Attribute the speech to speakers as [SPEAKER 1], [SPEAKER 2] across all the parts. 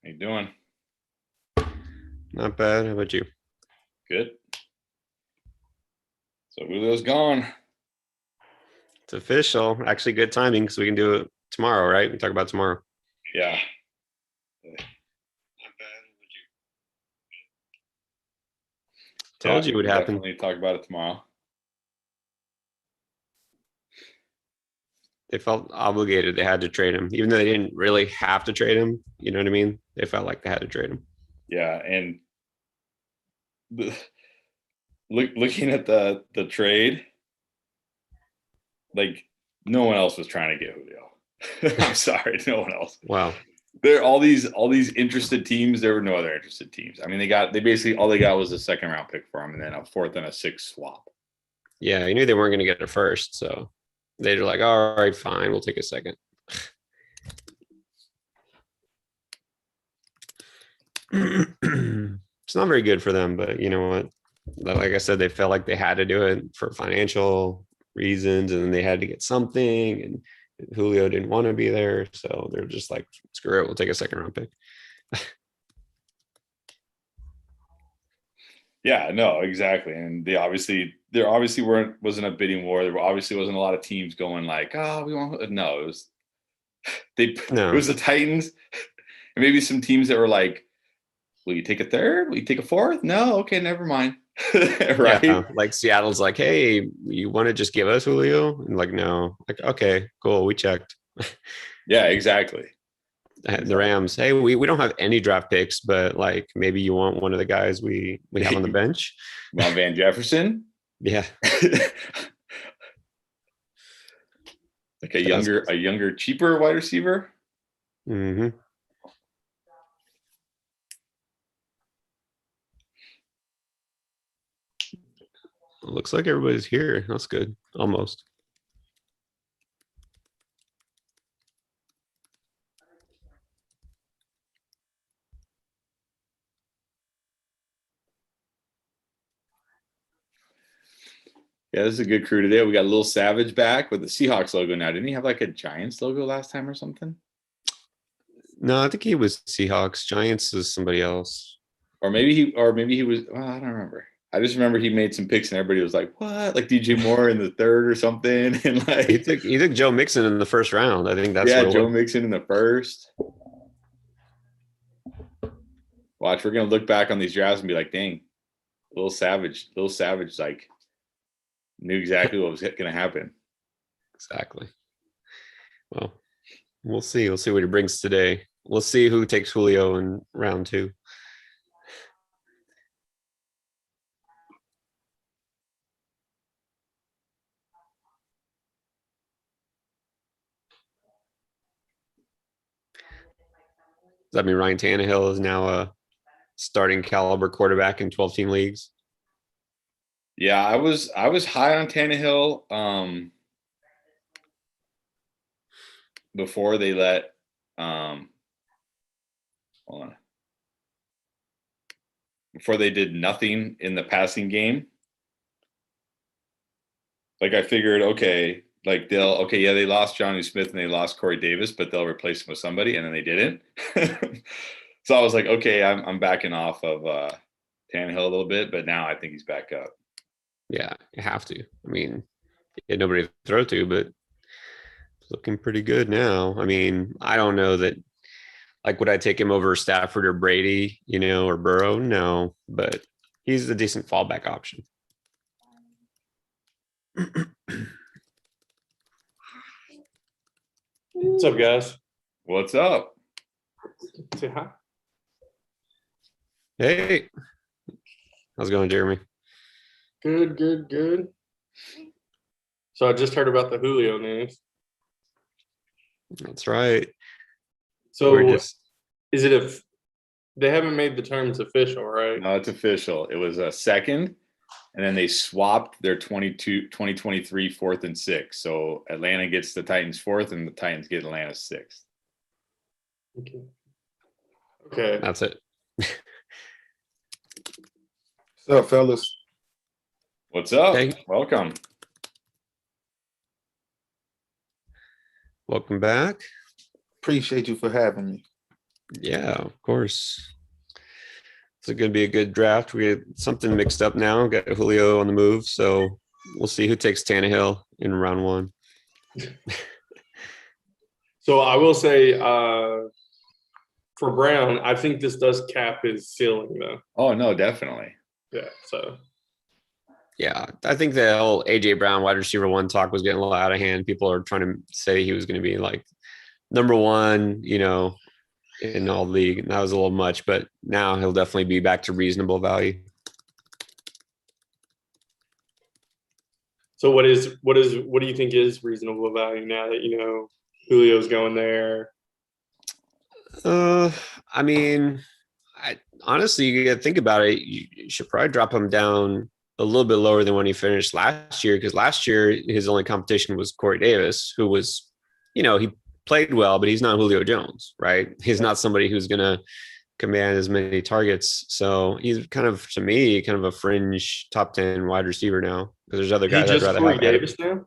[SPEAKER 1] How you doing?
[SPEAKER 2] Not bad. How about you?
[SPEAKER 1] Good. So Julio's gone.
[SPEAKER 2] It's official. Actually, good timing because we can do it tomorrow, right? We can talk about tomorrow.
[SPEAKER 1] Yeah.
[SPEAKER 2] Not bad.
[SPEAKER 1] Yeah,
[SPEAKER 2] Told you
[SPEAKER 1] we
[SPEAKER 2] it would
[SPEAKER 1] can
[SPEAKER 2] happen.
[SPEAKER 1] definitely talk about it tomorrow.
[SPEAKER 2] They felt obligated. They had to trade him, even though they didn't really have to trade him. You know what I mean? They felt like they had to trade him.
[SPEAKER 1] Yeah, and the, looking at the trade, like no one else was trying to get Julio. I'm sorry, no one else.
[SPEAKER 2] Wow.
[SPEAKER 1] There all these interested teams. There were no other interested teams. I mean, they basically all they got was a second round pick for him, and then a fourth and a sixth swap.
[SPEAKER 2] Yeah, you knew they weren't going to get it first, so they were like, "All right, fine, we'll take a second." It's not very good for them, but you know what? Like I said, they felt like they had to do it for financial reasons, and then they had to get something. And Julio didn't want to be there, so they're just like, "Screw it, we'll take a second round pick."
[SPEAKER 1] Yeah, no, exactly. And there obviously wasn't a bidding war. There obviously wasn't a lot of teams going like, oh, we want. No, it
[SPEAKER 2] No,
[SPEAKER 1] was the Titans, and maybe some teams that were like, will you take a third? Will you take a fourth? No, okay, never mind. Right?
[SPEAKER 2] yeah, like Seattle's like, "Hey, you want to just give us Julio?" And like, no, like, okay, cool, we checked.
[SPEAKER 1] Yeah, exactly.
[SPEAKER 2] The Rams, hey, we don't have any draft picks, but like maybe you want one of the guys we have on the bench.
[SPEAKER 1] Well, Van Jefferson,
[SPEAKER 2] Yeah,
[SPEAKER 1] like
[SPEAKER 2] that's
[SPEAKER 1] a younger, cheaper wide receiver.
[SPEAKER 2] mm-hmm. Looks like everybody's here. That's good. Almost.
[SPEAKER 1] Yeah, this is a good crew today. We got a little Savage back with the Seahawks logo now. Didn't he have like a Giants logo last time or something?
[SPEAKER 2] No, I think he was Seahawks. Giants is somebody else.
[SPEAKER 1] Or maybe he was. Well, I don't remember. I just remember he made some picks and everybody was like, "What?" Like DJ Moore in the third or something, and
[SPEAKER 2] He
[SPEAKER 1] like,
[SPEAKER 2] took he took Joe Mixon in the first round. I think that's
[SPEAKER 1] yeah,
[SPEAKER 2] what it
[SPEAKER 1] Joe
[SPEAKER 2] was.
[SPEAKER 1] Mixon in the first. Watch, we're gonna look back on these drafts and be like, "Dang, little Savage, like knew exactly what was gonna happen."
[SPEAKER 2] Exactly. Well, we'll see. We'll see what he brings today. We'll see who takes Julio in round two. Does that mean Ryan Tannehill is now a starting caliber quarterback in 12-team leagues?
[SPEAKER 1] Yeah, I was high on Tannehill before they let hold on, before they did nothing in the passing game. Like I figured, okay, like yeah, they lost Johnny Smith and they lost Corey Davis, but they'll replace him with somebody, and then they didn't. So I was like, okay, I'm backing off of Tannehill a little bit, but now I think he's back up.
[SPEAKER 2] Yeah, you have to. I mean, he had nobody to throw to, but it's looking pretty good now. I mean, I don't know that. Like, would I take him over Stafford or Brady, or Burrow? No, but he's a decent fallback option.
[SPEAKER 3] What's up, guys?
[SPEAKER 1] What's up?
[SPEAKER 3] Say hi.
[SPEAKER 2] Hey, how's it going, Jeremy?
[SPEAKER 3] Good, good, good. So I just heard about the Julio news.
[SPEAKER 2] That's right.
[SPEAKER 3] So
[SPEAKER 2] We're just
[SPEAKER 3] is it if they haven't made the terms official, right?
[SPEAKER 1] No, it's official. It was a second, and then they swapped their 2023 fourth and sixth. So Atlanta gets the Titans fourth, and the Titans get Atlanta sixth.
[SPEAKER 3] Okay. Okay.
[SPEAKER 2] that's it.
[SPEAKER 4] What's up, fellas?
[SPEAKER 1] What's up?
[SPEAKER 2] Hey,
[SPEAKER 1] Welcome.
[SPEAKER 2] welcome back.
[SPEAKER 4] Appreciate you for having me.
[SPEAKER 2] Yeah, of course. It's going to be a good draft. We had something mixed up now. Got Julio on the move, so we'll see who takes Tannehill in round one.
[SPEAKER 3] So I will say, for Brown, I think this does cap his ceiling though.
[SPEAKER 1] Oh no, definitely.
[SPEAKER 3] Yeah. So
[SPEAKER 2] Yeah, I think the whole AJ Brown wide receiver one talk was getting a little out of hand. People are trying to say he was going to be like number one, in all league. And that was a little much, but now he'll definitely be back to reasonable value.
[SPEAKER 3] So what do you think is reasonable value now that Julio's going there?
[SPEAKER 2] I mean, honestly, you got to think about it. You should probably drop him down a little bit lower than when he finished last year, because last year his only competition was Corey Davis, who was, he played well, but he's not Julio Jones, right? He's not somebody who's going to command as many targets. So he's kind of, to me, kind of a fringe top 10 wide receiver now, because there's other
[SPEAKER 3] Is he
[SPEAKER 2] guys I'd
[SPEAKER 3] just
[SPEAKER 2] rather
[SPEAKER 3] Corey
[SPEAKER 2] have ahead of
[SPEAKER 3] Davis now?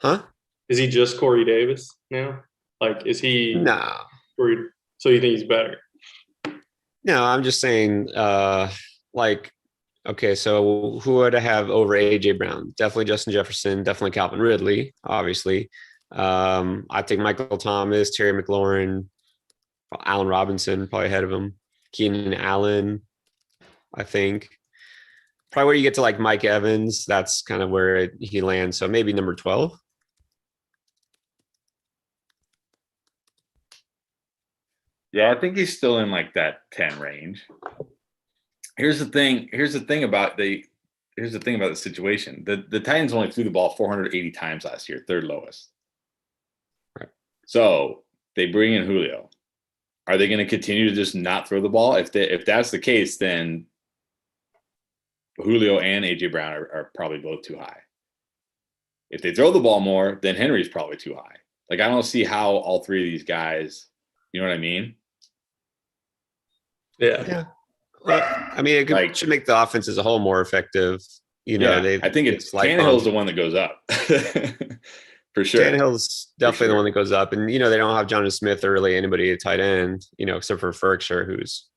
[SPEAKER 2] Huh?
[SPEAKER 3] Is he just Corey Davis now? Like, is he
[SPEAKER 2] No.
[SPEAKER 3] Corey? So you think he's better?
[SPEAKER 2] No, I'm just saying, okay, so who would I have over AJ Brown? Definitely Justin Jefferson, definitely Calvin Ridley, obviously. I think Michael Thomas, Terry McLaurin, Allen Robinson, probably ahead of him. Keenan Allen, I think. Probably where you get to like Mike Evans, that's kind of where he lands. So maybe number 12.
[SPEAKER 1] Yeah, I think he's still in like that 10 range. Here's the thing about the situation. The Titans only threw the ball 480 times last year, third lowest.
[SPEAKER 2] Right.
[SPEAKER 1] So they bring in Julio. Are they going to continue to just not throw the ball? If that's the case, then Julio and AJ Brown are probably both too high. If they throw the ball more, then Henry's probably too high. Like, I don't see how all three of these guys, you know what I mean?
[SPEAKER 2] Yeah. Well, I mean, should make the offense as a whole more effective.
[SPEAKER 1] I think it's Tannehill's the one that goes up. For sure.
[SPEAKER 2] Tannehill's definitely the one that goes up. And, they don't have Jonnu Smith or really anybody at tight end, except for Ferkshire, who's,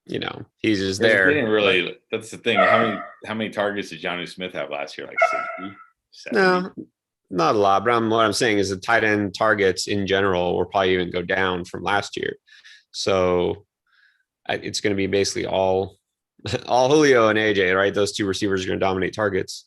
[SPEAKER 2] he's just there.
[SPEAKER 1] They didn't really, that's the thing. How many targets did Jonnu Smith have last year? Like 60, 70?
[SPEAKER 2] No, not a lot. But what I'm saying is the tight end targets in general will probably even go down from last year. So it's going to be basically all Julio and AJ, right? Those two receivers are going to dominate targets.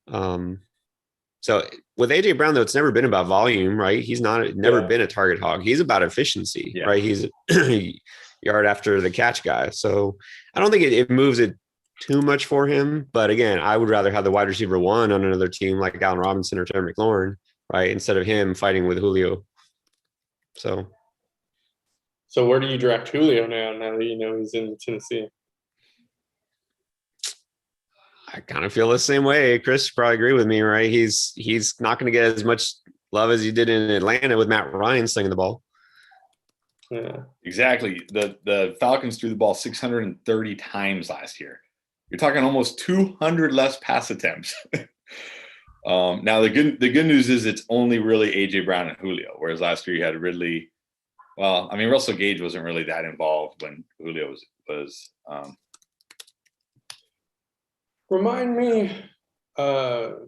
[SPEAKER 2] So with AJ Brown, though, it's never been about volume, right? He's never been a target hog. He's about efficiency, right? He's a yard after the catch guy. So I don't think it moves it too much for him. But again, I would rather have the wide receiver one on another team like Allen Robinson or Terry McLaurin, right? Instead of him fighting with Julio. So
[SPEAKER 3] where do you draft Julio now that he's in Tennessee?
[SPEAKER 2] I kind of feel the same way. Chris probably agree with me, right? He's not going to get as much love as he did in Atlanta with Matt Ryan slinging the ball.
[SPEAKER 3] Yeah,
[SPEAKER 1] exactly. The Falcons threw the ball 630 times last year. You're talking almost 200 less pass attempts. Now the good news is it's only really AJ Brown and Julio, whereas last year you had Ridley. Well, I mean, Russell Gage wasn't really that involved when Julio was.
[SPEAKER 3] Remind me, the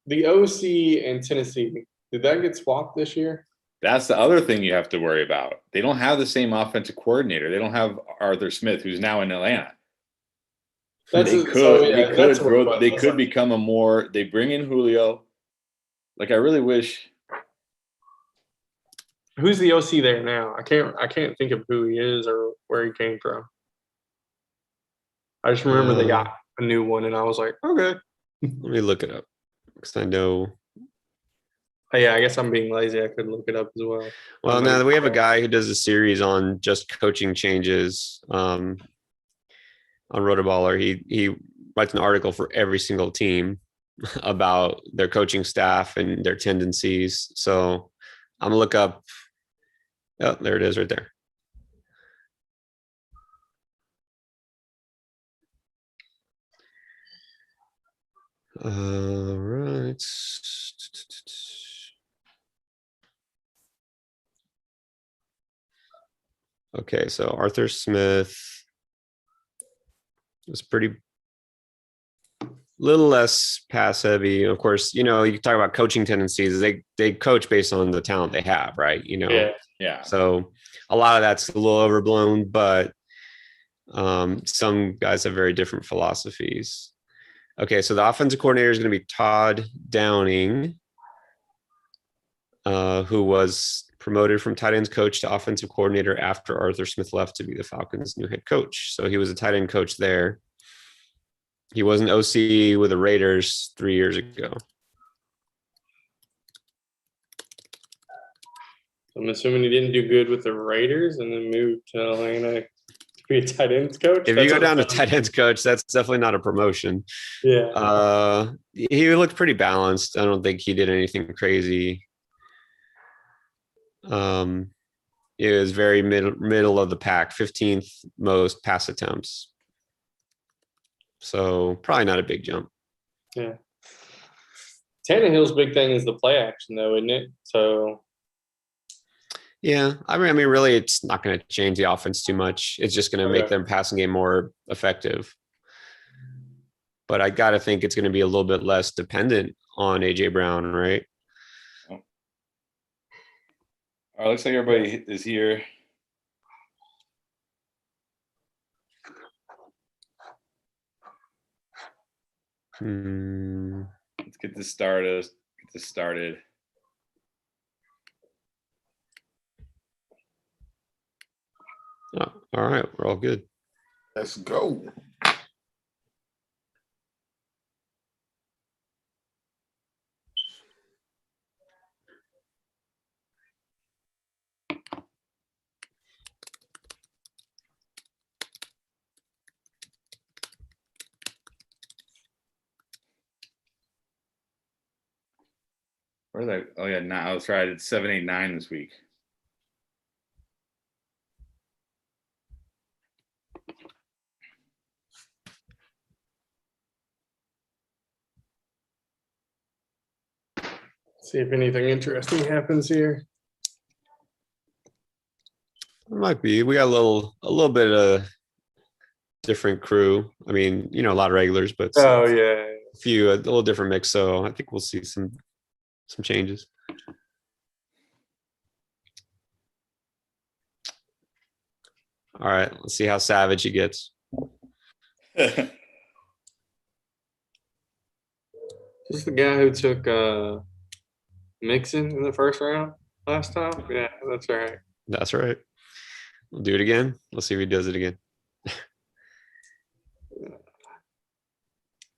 [SPEAKER 3] OC and Tennessee, did that get swapped this year?
[SPEAKER 1] That's the other thing you have to worry about. They don't have the same offensive coordinator. They don't have Arthur Smith, who's now in Atlanta. They could become a more. They bring in Julio. Like, I really wish.
[SPEAKER 3] Who's the OC there now? I can't think of who he is or where he came from. I just remember they got a new one, and I was like, okay.
[SPEAKER 2] Let me look it up because I know.
[SPEAKER 3] Oh, yeah, I guess I'm being lazy. I could look it up as well.
[SPEAKER 2] Well, now we have a guy who does a series on just coaching changes on Rotoballer. He writes an article for every single team about their coaching staff and their tendencies. So I'm gonna look up. Oh, there it is right there. All right. Okay, so Arthur Smith was pretty little less pass heavy. Of course, you talk about coaching tendencies. They coach based on the talent they have, right?
[SPEAKER 1] Yeah.
[SPEAKER 2] So a lot of that's a little overblown, but some guys have very different philosophies. Okay, so the offensive coordinator is going to be Todd Downing, who was promoted from tight ends coach to offensive coordinator after Arthur Smith left to be the Falcons' new head coach. So he was a tight end coach there. He was an OC with the Raiders 3 years ago.
[SPEAKER 3] I'm assuming he didn't do good with the Raiders and then moved to Atlanta to be a tight ends coach.
[SPEAKER 2] If you go down to tight ends coach, that's definitely not a promotion.
[SPEAKER 3] Yeah.
[SPEAKER 2] He looked pretty balanced. I don't think he did anything crazy. It was very middle of the pack, 15th most pass attempts. So probably not a big jump.
[SPEAKER 3] Yeah. Tannehill's big thing is the play action, though, isn't it? So
[SPEAKER 2] yeah, I mean, really, it's not going to change the offense too much. It's just going to make them passing game more effective. But I got to think it's going to be a little bit less dependent on AJ Brown, right?
[SPEAKER 1] All right, looks like everybody is here. Let's get this started.
[SPEAKER 2] Oh, all right, we're all good.
[SPEAKER 4] Let's go.
[SPEAKER 1] Where's that? Oh yeah, now that's right. It's 7, 8, 9 this week.
[SPEAKER 3] see if anything interesting happens here.
[SPEAKER 2] It might be. We got a little bit of different crew. I mean, a lot of regulars, but
[SPEAKER 3] Oh yeah.
[SPEAKER 2] a little different mix. So I think we'll see some changes. All right, let's see how savage he gets.
[SPEAKER 3] Is this the guy who took Mixon in the first round last time? Yeah, that's right.
[SPEAKER 2] That's right. We'll do it again. Let's see if he does it again.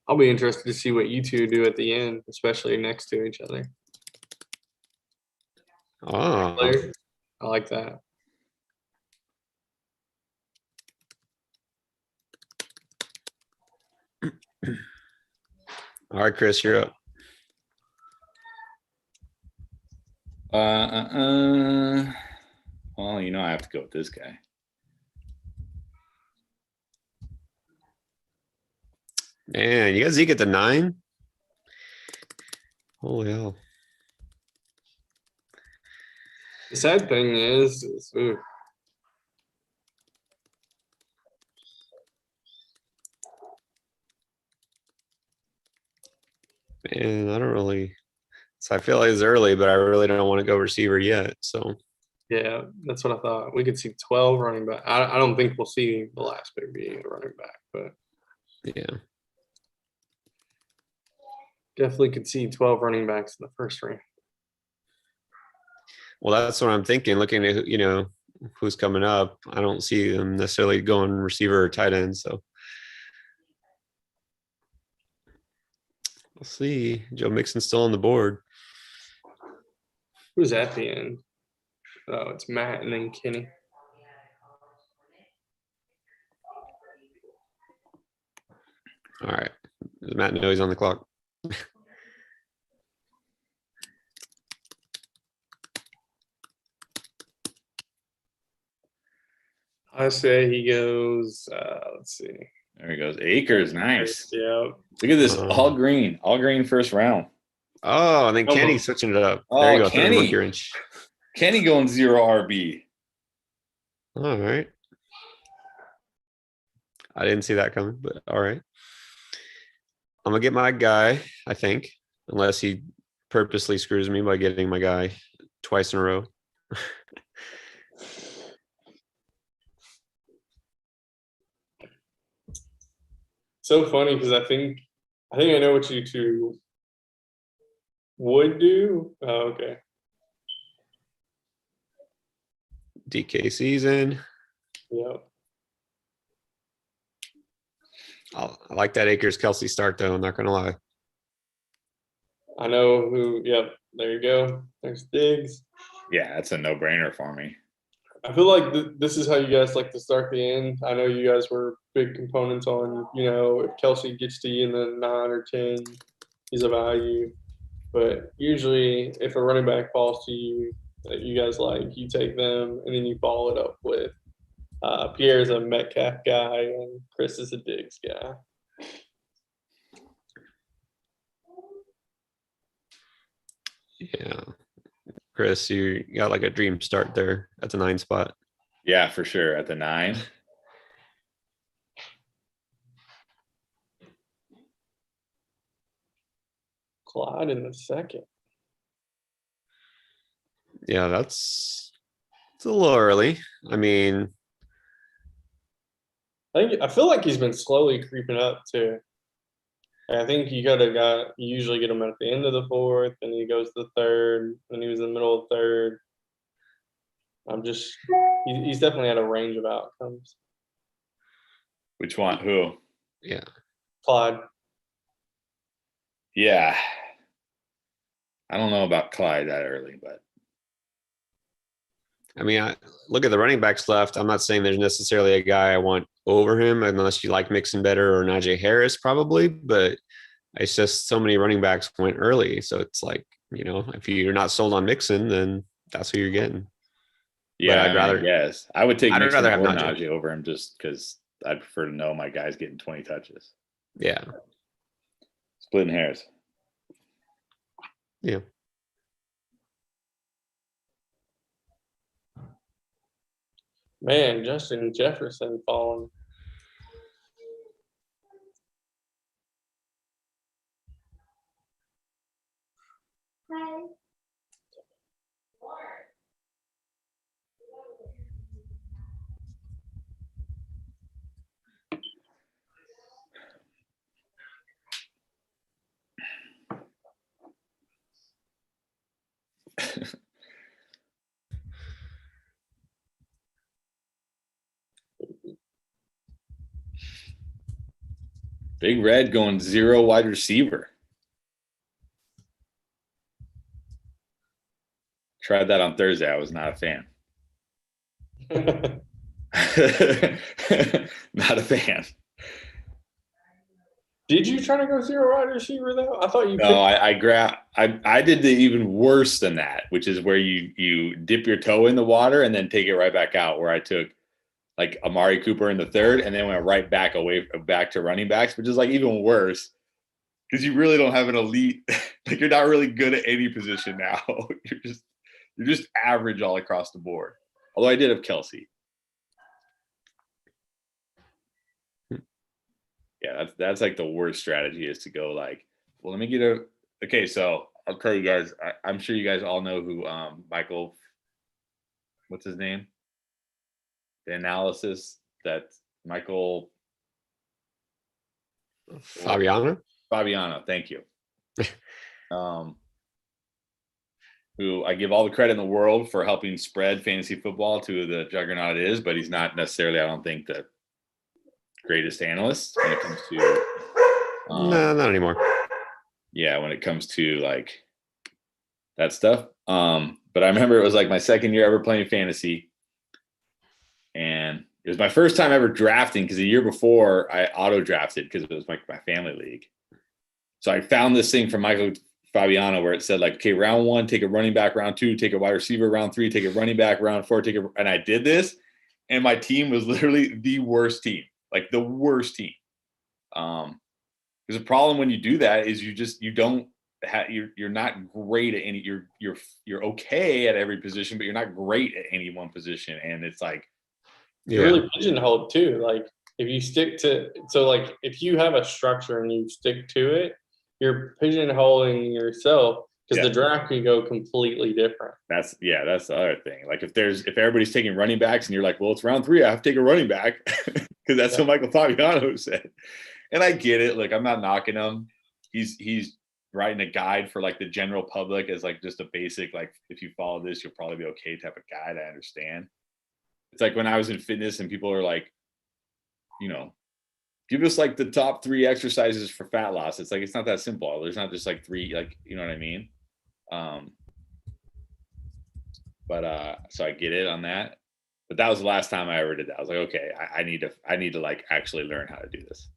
[SPEAKER 3] I'll be interested to see what you two do at the end, especially next to each other.
[SPEAKER 2] Oh,
[SPEAKER 3] I like that.
[SPEAKER 2] all right, Chris, you're up.
[SPEAKER 1] Well, I have to go with this guy.
[SPEAKER 2] Man, you got Zeke at the 9? Holy hell.
[SPEAKER 3] The sad thing is ooh,
[SPEAKER 2] Man, I don't really. So I feel like it's early, but I really don't want to go receiver yet. So
[SPEAKER 3] yeah, that's what I thought. We could see 12 running back. I don't think we'll see the last pick being a running back, but
[SPEAKER 2] yeah.
[SPEAKER 3] definitely could see 12 running backs in the first round.
[SPEAKER 2] Well, that's what I'm thinking. Looking at who's coming up, I don't see them necessarily going receiver or tight end. So we'll see. Joe Mixon's still on the board.
[SPEAKER 3] Who's at the end? Oh, it's Matt and then Kenny.
[SPEAKER 2] All right. Does Matt know he's on the clock?
[SPEAKER 3] I say he goes, let's see.
[SPEAKER 1] There he goes. Akers, nice.
[SPEAKER 3] Yeah.
[SPEAKER 1] Look at this, all green first round.
[SPEAKER 2] Oh, and then Kenny switching it up.
[SPEAKER 1] Oh,
[SPEAKER 2] there you go.
[SPEAKER 1] Kenny.
[SPEAKER 2] Monkey wrench.
[SPEAKER 1] Kenny going 0 RB.
[SPEAKER 2] All right. I didn't see that coming, but all right. I'm gonna get my guy, I think, unless he purposely screws me by getting my guy twice in a row.
[SPEAKER 3] So funny because I think I know what you two would do. Oh, okay.
[SPEAKER 2] DK season.
[SPEAKER 3] Yep.
[SPEAKER 2] I like that Akers Kelsey start though. I'm not gonna lie.
[SPEAKER 3] I know who. Yep. There you go. There's Diggs.
[SPEAKER 1] Yeah, that's a no-brainer for me.
[SPEAKER 3] I feel like this is how you guys like to start the end. I know you guys were big components on, if Kelsey gets to you in the 9 or 10, he's a value. But usually, if a running back falls to you that you guys like, you take them and then you follow it up with Pierre's a Metcalf guy and Chris is a Diggs guy.
[SPEAKER 2] Yeah. Chris, you got like a dream start there at the 9 spot.
[SPEAKER 1] Yeah, for sure. At the 9.
[SPEAKER 3] Clyde in the second.
[SPEAKER 2] Yeah, it's a little early. I mean,
[SPEAKER 3] I feel like he's been slowly creeping up too. I think you usually get him at the end of the 4th, and he goes to the 3rd, and he was in the middle of the 3rd. He's definitely had a range of outcomes.
[SPEAKER 1] Which one? Who?
[SPEAKER 2] yeah.
[SPEAKER 3] Clyde.
[SPEAKER 1] Yeah. I don't know about Clyde that early, but
[SPEAKER 2] I mean, I look at the running backs left. I'm not saying there's necessarily a guy I want over him, unless you like Mixon better or Najee Harris, probably. But it's just so many running backs went early, so it's like, if you're not sold on Mixon, then that's who you're getting.
[SPEAKER 1] yeah,
[SPEAKER 2] I'd rather-
[SPEAKER 1] yes, I would take
[SPEAKER 2] I'd
[SPEAKER 1] Mixon
[SPEAKER 2] rather have
[SPEAKER 1] or
[SPEAKER 2] Najee.
[SPEAKER 1] Najee over him just because I'd prefer to know my guy's getting 20 touches.
[SPEAKER 2] Yeah.
[SPEAKER 1] Splitting hairs.
[SPEAKER 2] Yeah.
[SPEAKER 3] Man, Justin Jefferson falling.
[SPEAKER 1] Big Red going 0 wide receiver. Tried that on Thursday. I was not a fan. Not a fan.
[SPEAKER 3] Did you try to go 0 wide receiver though? I thought you.
[SPEAKER 1] No, I did the even worse than that, which is where you dip your toe in the water and then take it right back out. Where I took like Amari Cooper in the 3rd and then went right back to running backs, which is like even worse because you really don't have an elite. Like you're not really good at any position now. You're just average all across the board. Although I did have Kelsey. Yeah, that's like the worst strategy is to go like, well, let me get a. Okay, so I'll tell you guys. I'm sure you guys all know who Michael. What's his name? The analysis that Michael
[SPEAKER 2] Fabiano.
[SPEAKER 1] Thank you. Who I give all the credit in the world for helping spread fantasy football to the juggernaut it is, but he's not necessarily, I don't think, the greatest analyst when it comes to
[SPEAKER 2] No, not anymore.
[SPEAKER 1] Yeah, when it comes to like that stuff. But I remember it was like my second year ever playing fantasy, and it was my first time ever drafting because the year before I auto drafted because it was like my family league. So I found this thing from Michael Fabiano where it said like, okay, round 1, take a running back, round 2, take a wide receiver, round 3, take a running back, round 4, and I did this, and my team was literally the worst team, like the worst team. Because the problem when you do that is you're not great at any. You're okay at every position, but you're not great at any one position, and it's like
[SPEAKER 3] you're really pigeonholed too. Like if you stick to, so like if you have a structure and you stick to it, you're pigeonholing yourself because the draft can go completely different.
[SPEAKER 1] That's the other thing. Like if everybody's taking running backs and you're like, well, it's round 3, I have to take a running back because that's what Michael Fabiano said. And I get it. Like I'm not knocking him. He's writing a guide for like the general public as like just a basic, like if you follow this, you'll probably be okay type of guide. I understand. It's like when I was in fitness and people are like, give us like the top 3 exercises for fat loss. It's like, it's not that simple. There's not just like 3, like, you know what I mean? So I get it on that, but that was the last time I ever did that. I was like, okay, I need to like actually learn how to do this.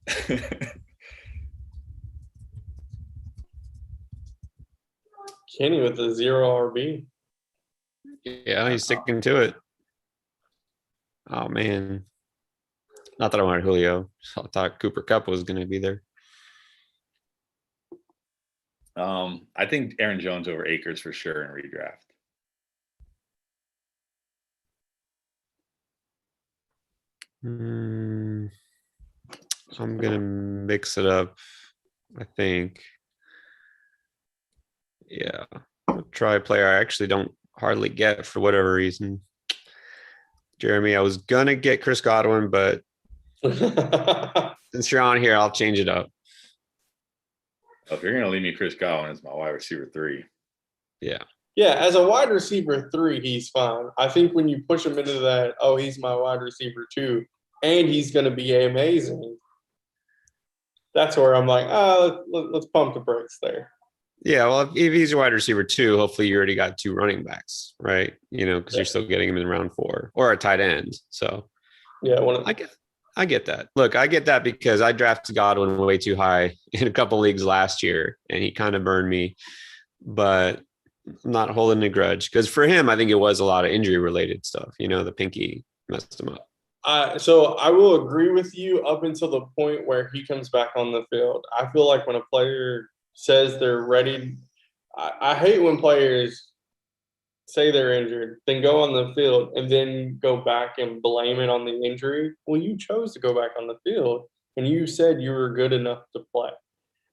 [SPEAKER 3] Kenny with the 0 RB.
[SPEAKER 2] Yeah, he's sticking to it. Oh man. Not that I wanted Julio. I thought Cooper Kupp was going to be there.
[SPEAKER 1] I think Aaron Jones over Akers for sure in redraft.
[SPEAKER 2] I'm going to mix it up, I think. Yeah. I'll try a player I actually don't hardly get for whatever reason. Jeremy, I was going to get Chris Godwin, but since you're on here, I'll change it up.
[SPEAKER 1] Well, if you're going to leave me Chris Godwin as my wide receiver 3.
[SPEAKER 2] Yeah.
[SPEAKER 3] Yeah, as a wide receiver 3, he's fine. I think when you push him into that, oh, he's my wide receiver 2, and he's going to be amazing. That's where I'm like, let's pump the brakes there.
[SPEAKER 2] Yeah, well, if he's a wide receiver 2, hopefully you already got 2 running backs, right? Because you're still getting him in round 4 or a tight end. So
[SPEAKER 3] yeah,
[SPEAKER 2] I get that. Look, I get that because I drafted Godwin way too high in a couple leagues last year, and he kind of burned me. But I'm not holding a grudge because for him, I think it was a lot of injury related stuff. The pinky messed him up.
[SPEAKER 3] So I will agree with you up until the point where he comes back on the field. I feel like when a player says they're ready, I hate when players say they're injured, then go on the field and then go back and blame it on the injury. Well, you chose to go back on the field and you said you were good enough to play.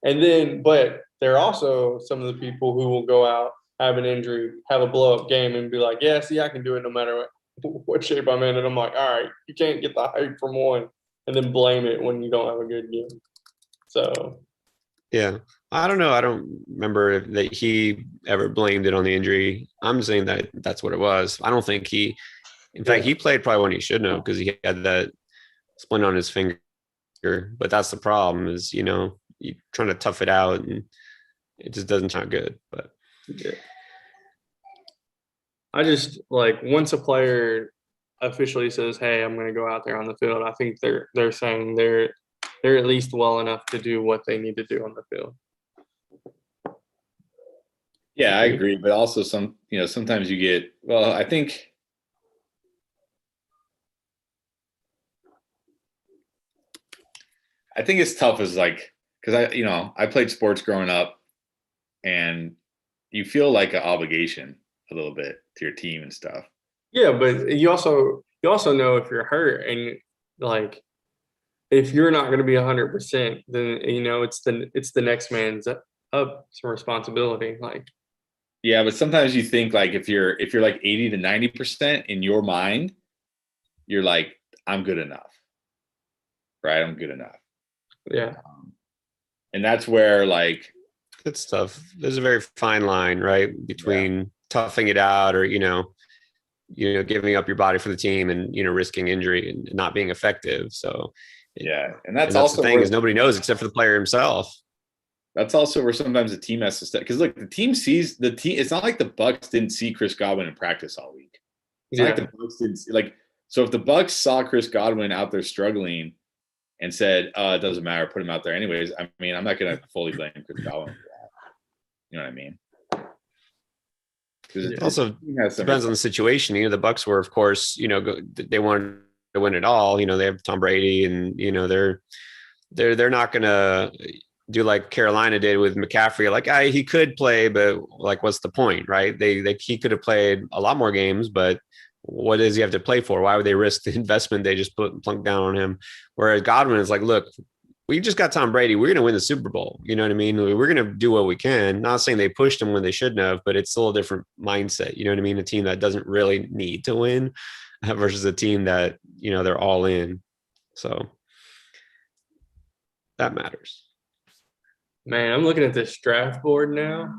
[SPEAKER 3] And then, but there are also some of the people who will go out, have an injury, have a blow up game and be like, yeah, see, I can do it no matter what shape I'm in. And I'm like, all right, you can't get the hype from one and then blame it when you don't have a good game. So,
[SPEAKER 2] yeah, I don't know. I don't remember that he ever blamed it on the injury. I'm saying that that's what it was. I don't think in fact, he played probably when he shouldn't have because he had that splint on his finger. But that's the problem is, you're trying to tough it out and it just doesn't sound good. But
[SPEAKER 3] yeah. I just like once a player officially says, hey, I'm going to go out there on the field, I think they're saying they're at least well enough to do what they need to do on the field.
[SPEAKER 1] Yeah, I agree. But also sometimes you get, well, I think it's tough as like, because I played sports growing up and you feel like an obligation a little bit to your team and stuff.
[SPEAKER 3] Yeah, but you also know if you're hurt and like if you're not going to be 100%, then it's the next man's up some responsibility. Like,
[SPEAKER 1] yeah, but sometimes you think like if you're like 80 to 90% in your mind, you're like, I'm good enough, right? I'm good enough.
[SPEAKER 3] Yeah,
[SPEAKER 1] and that's where like
[SPEAKER 2] it's tough. There's a very fine line, right, between toughing it out or giving up your body for the team and risking injury and not being effective. So
[SPEAKER 1] and that's also
[SPEAKER 2] the thing is nobody knows except for the player himself.
[SPEAKER 1] That's also where sometimes the team has to step because look, the team sees the team. It's not like the Bucs didn't see Chris Godwin in practice all week. It's not like the Bucs didn't see, so if the Bucs saw Chris Godwin out there struggling and said, it doesn't matter, put him out there anyways. I mean, I'm not going to fully blame Chris Godwin for that. You know what I mean?
[SPEAKER 2] It also depends on the situation. The Bucs were, of course, they wanted to win it all. They have Tom Brady, and they're not going to do like Carolina did with McCaffrey. Like, he could play, but like, what's the point, right? He could have played a lot more games, but what does he have to play for? Why would they risk the investment they just plunk down on him? Whereas Godwin is like, look, we just got Tom Brady. We're going to win the Super Bowl. You know what I mean? We're going to do what we can. Not saying they pushed him when they shouldn't have, but it's still a different mindset. You know what I mean? A team that doesn't really need to win versus a team that, you know, they're all in. So that matters.
[SPEAKER 3] Man, I'm looking at this draft board now.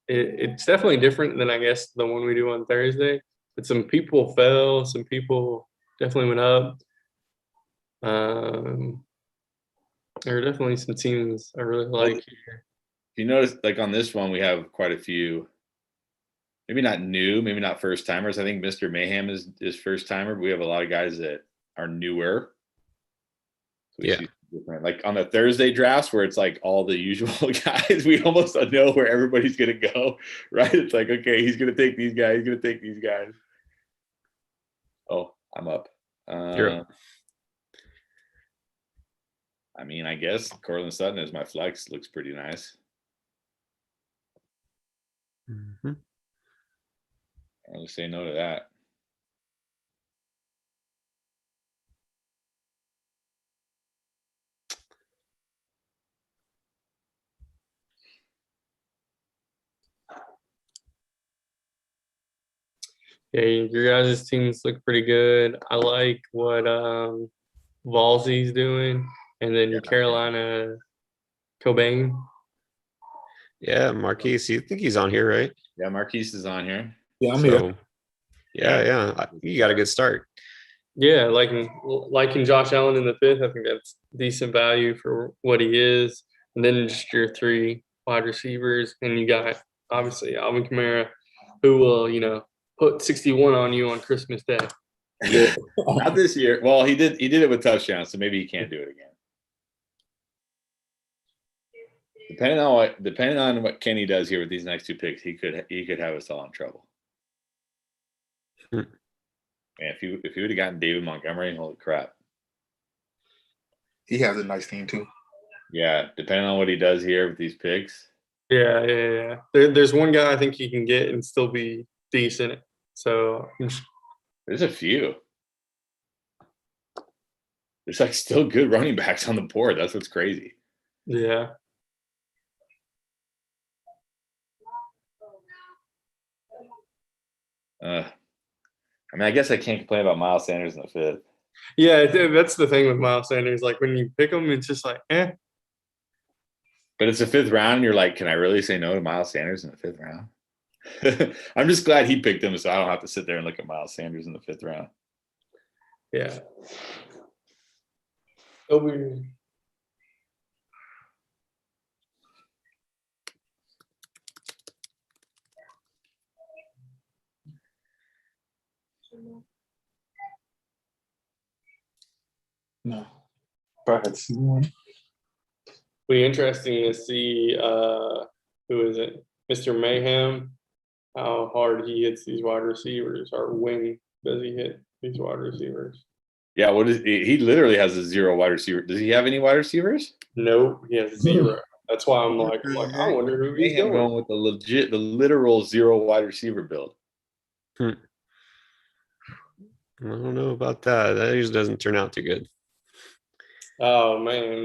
[SPEAKER 3] It's definitely different than, I guess, the one we do on Thursday. But some people fell, some people definitely went up. There are definitely some teams I really like here.
[SPEAKER 1] You notice, like on this one, we have quite a few. Maybe not new, maybe not first timers. I think Mr. Mayhem is first timer, but we have a lot of guys that are newer. So
[SPEAKER 2] Yeah.
[SPEAKER 1] Like on the Thursday drafts where it's like all the usual guys, we almost know where everybody's gonna go, right? It's like, okay, he's gonna take these guys, he's gonna take these guys. Oh, I'm up.
[SPEAKER 2] You're up.
[SPEAKER 1] I mean, I guess Cortland Sutton is my flex. Looks pretty nice.
[SPEAKER 2] Mm-hmm.
[SPEAKER 1] I'll say no to that.
[SPEAKER 3] Yeah, your guys' teams look pretty good. I like what Valsey's doing, and then Carolina Cobain.
[SPEAKER 2] Yeah, Marquise. You think he's on here, right?
[SPEAKER 1] Yeah, Marquise is on here.
[SPEAKER 4] Yeah, I'm here.
[SPEAKER 2] So, yeah. You got a good start.
[SPEAKER 3] Yeah, liking Josh Allen in the 5th. I think that's decent value for what he is. And then just your 3 wide receivers, and you got obviously Alvin Kamara, who will, you know, put 61 on you on Christmas Day.
[SPEAKER 4] Yeah.
[SPEAKER 1] Not this year. Well, he did it with touchdowns, so maybe he can't do it again. Depending on what Kenny does here with these next 2 picks, he could have us all in trouble. Man, if he would have gotten David Montgomery, holy crap.
[SPEAKER 4] He has a nice team too.
[SPEAKER 1] Yeah, depending on what he does here with these picks.
[SPEAKER 3] Yeah. There's one guy I think he can get and still be decent. So
[SPEAKER 1] There's a few. There's like still good running backs on the board. That's what's crazy.
[SPEAKER 3] yeah.
[SPEAKER 1] I mean, I guess I can't complain about Miles Sanders in the 5th.
[SPEAKER 3] Yeah, that's the thing with Miles Sanders. Like when you pick him, it's just like, eh.
[SPEAKER 1] But it's the 5th round, and you're like, can I really say no to Miles Sanders in the 5th round? I'm just glad he picked him, so I don't have to sit there and look at Miles Sanders in the 5th round.
[SPEAKER 3] Yeah.
[SPEAKER 4] No. Probably had to see one.
[SPEAKER 3] Be interesting to see who is it? Mr. Mayhem, how hard he hits these wide receivers, or when does he hit these wide receivers?
[SPEAKER 1] Yeah, what is he literally has a 0 wide receiver. Does he have any wide receivers?
[SPEAKER 3] Nope, he has 0. That's why I'm like, I wonder who he's
[SPEAKER 1] Mayhem
[SPEAKER 3] going.
[SPEAKER 1] with the literal 0 wide receiver build.
[SPEAKER 2] I don't know about that. That usually doesn't turn out too good.
[SPEAKER 3] Oh man,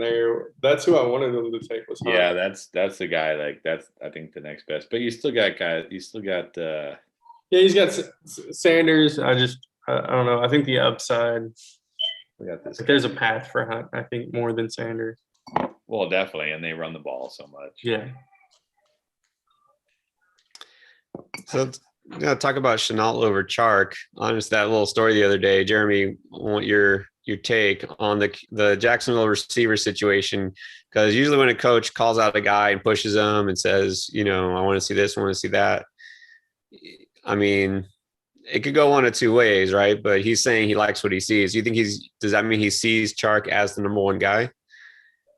[SPEAKER 3] that's who I wanted them to take was Hunt.
[SPEAKER 1] Yeah, that's the guy. Like that's I think the next best. But you still got guys. You still got.
[SPEAKER 3] Yeah, he's got Sanders. I don't know. I think the upside.
[SPEAKER 1] We got this.
[SPEAKER 3] There's a path for Hunt. I think more than Sanders.
[SPEAKER 1] Well, definitely, and they run the ball so much.
[SPEAKER 3] Yeah.
[SPEAKER 2] So talk about Chenault over Chark. Honest, that little story the other day, Jeremy. I want your take on the Jacksonville receiver situation, because usually when a coach calls out a guy and pushes him and says, you know, I want to see this, I want to see that. I mean, it could go one of 2 ways, right? But he's saying he likes what he sees. You think does that mean he sees Chark as the number 1 guy?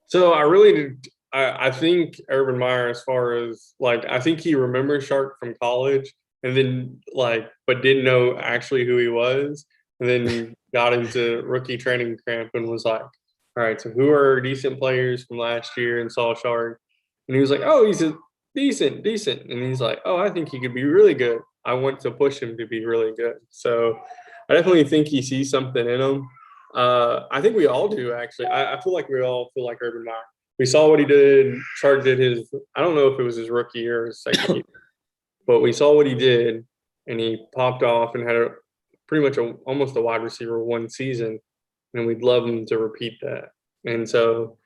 [SPEAKER 3] So I think Urban Meyer, as far as like, I think he remembers Chark from college, and then but didn't know actually who he was, and then got into rookie training camp and was like, all right, so who are decent players from last year, and saw Chark, and he was like, oh, he's a decent, and he's like, oh, I think he could be really good. I want to push him to be really good. So I definitely think he sees something in him. I think we all do, actually. I feel like we all feel like Urban Meyer. We saw what he did. Chark did his, I don't know if it was his rookie year or his second year, but we saw what he did, and he popped off and had pretty much almost a wide receiver one season, and we'd love him to repeat that. And so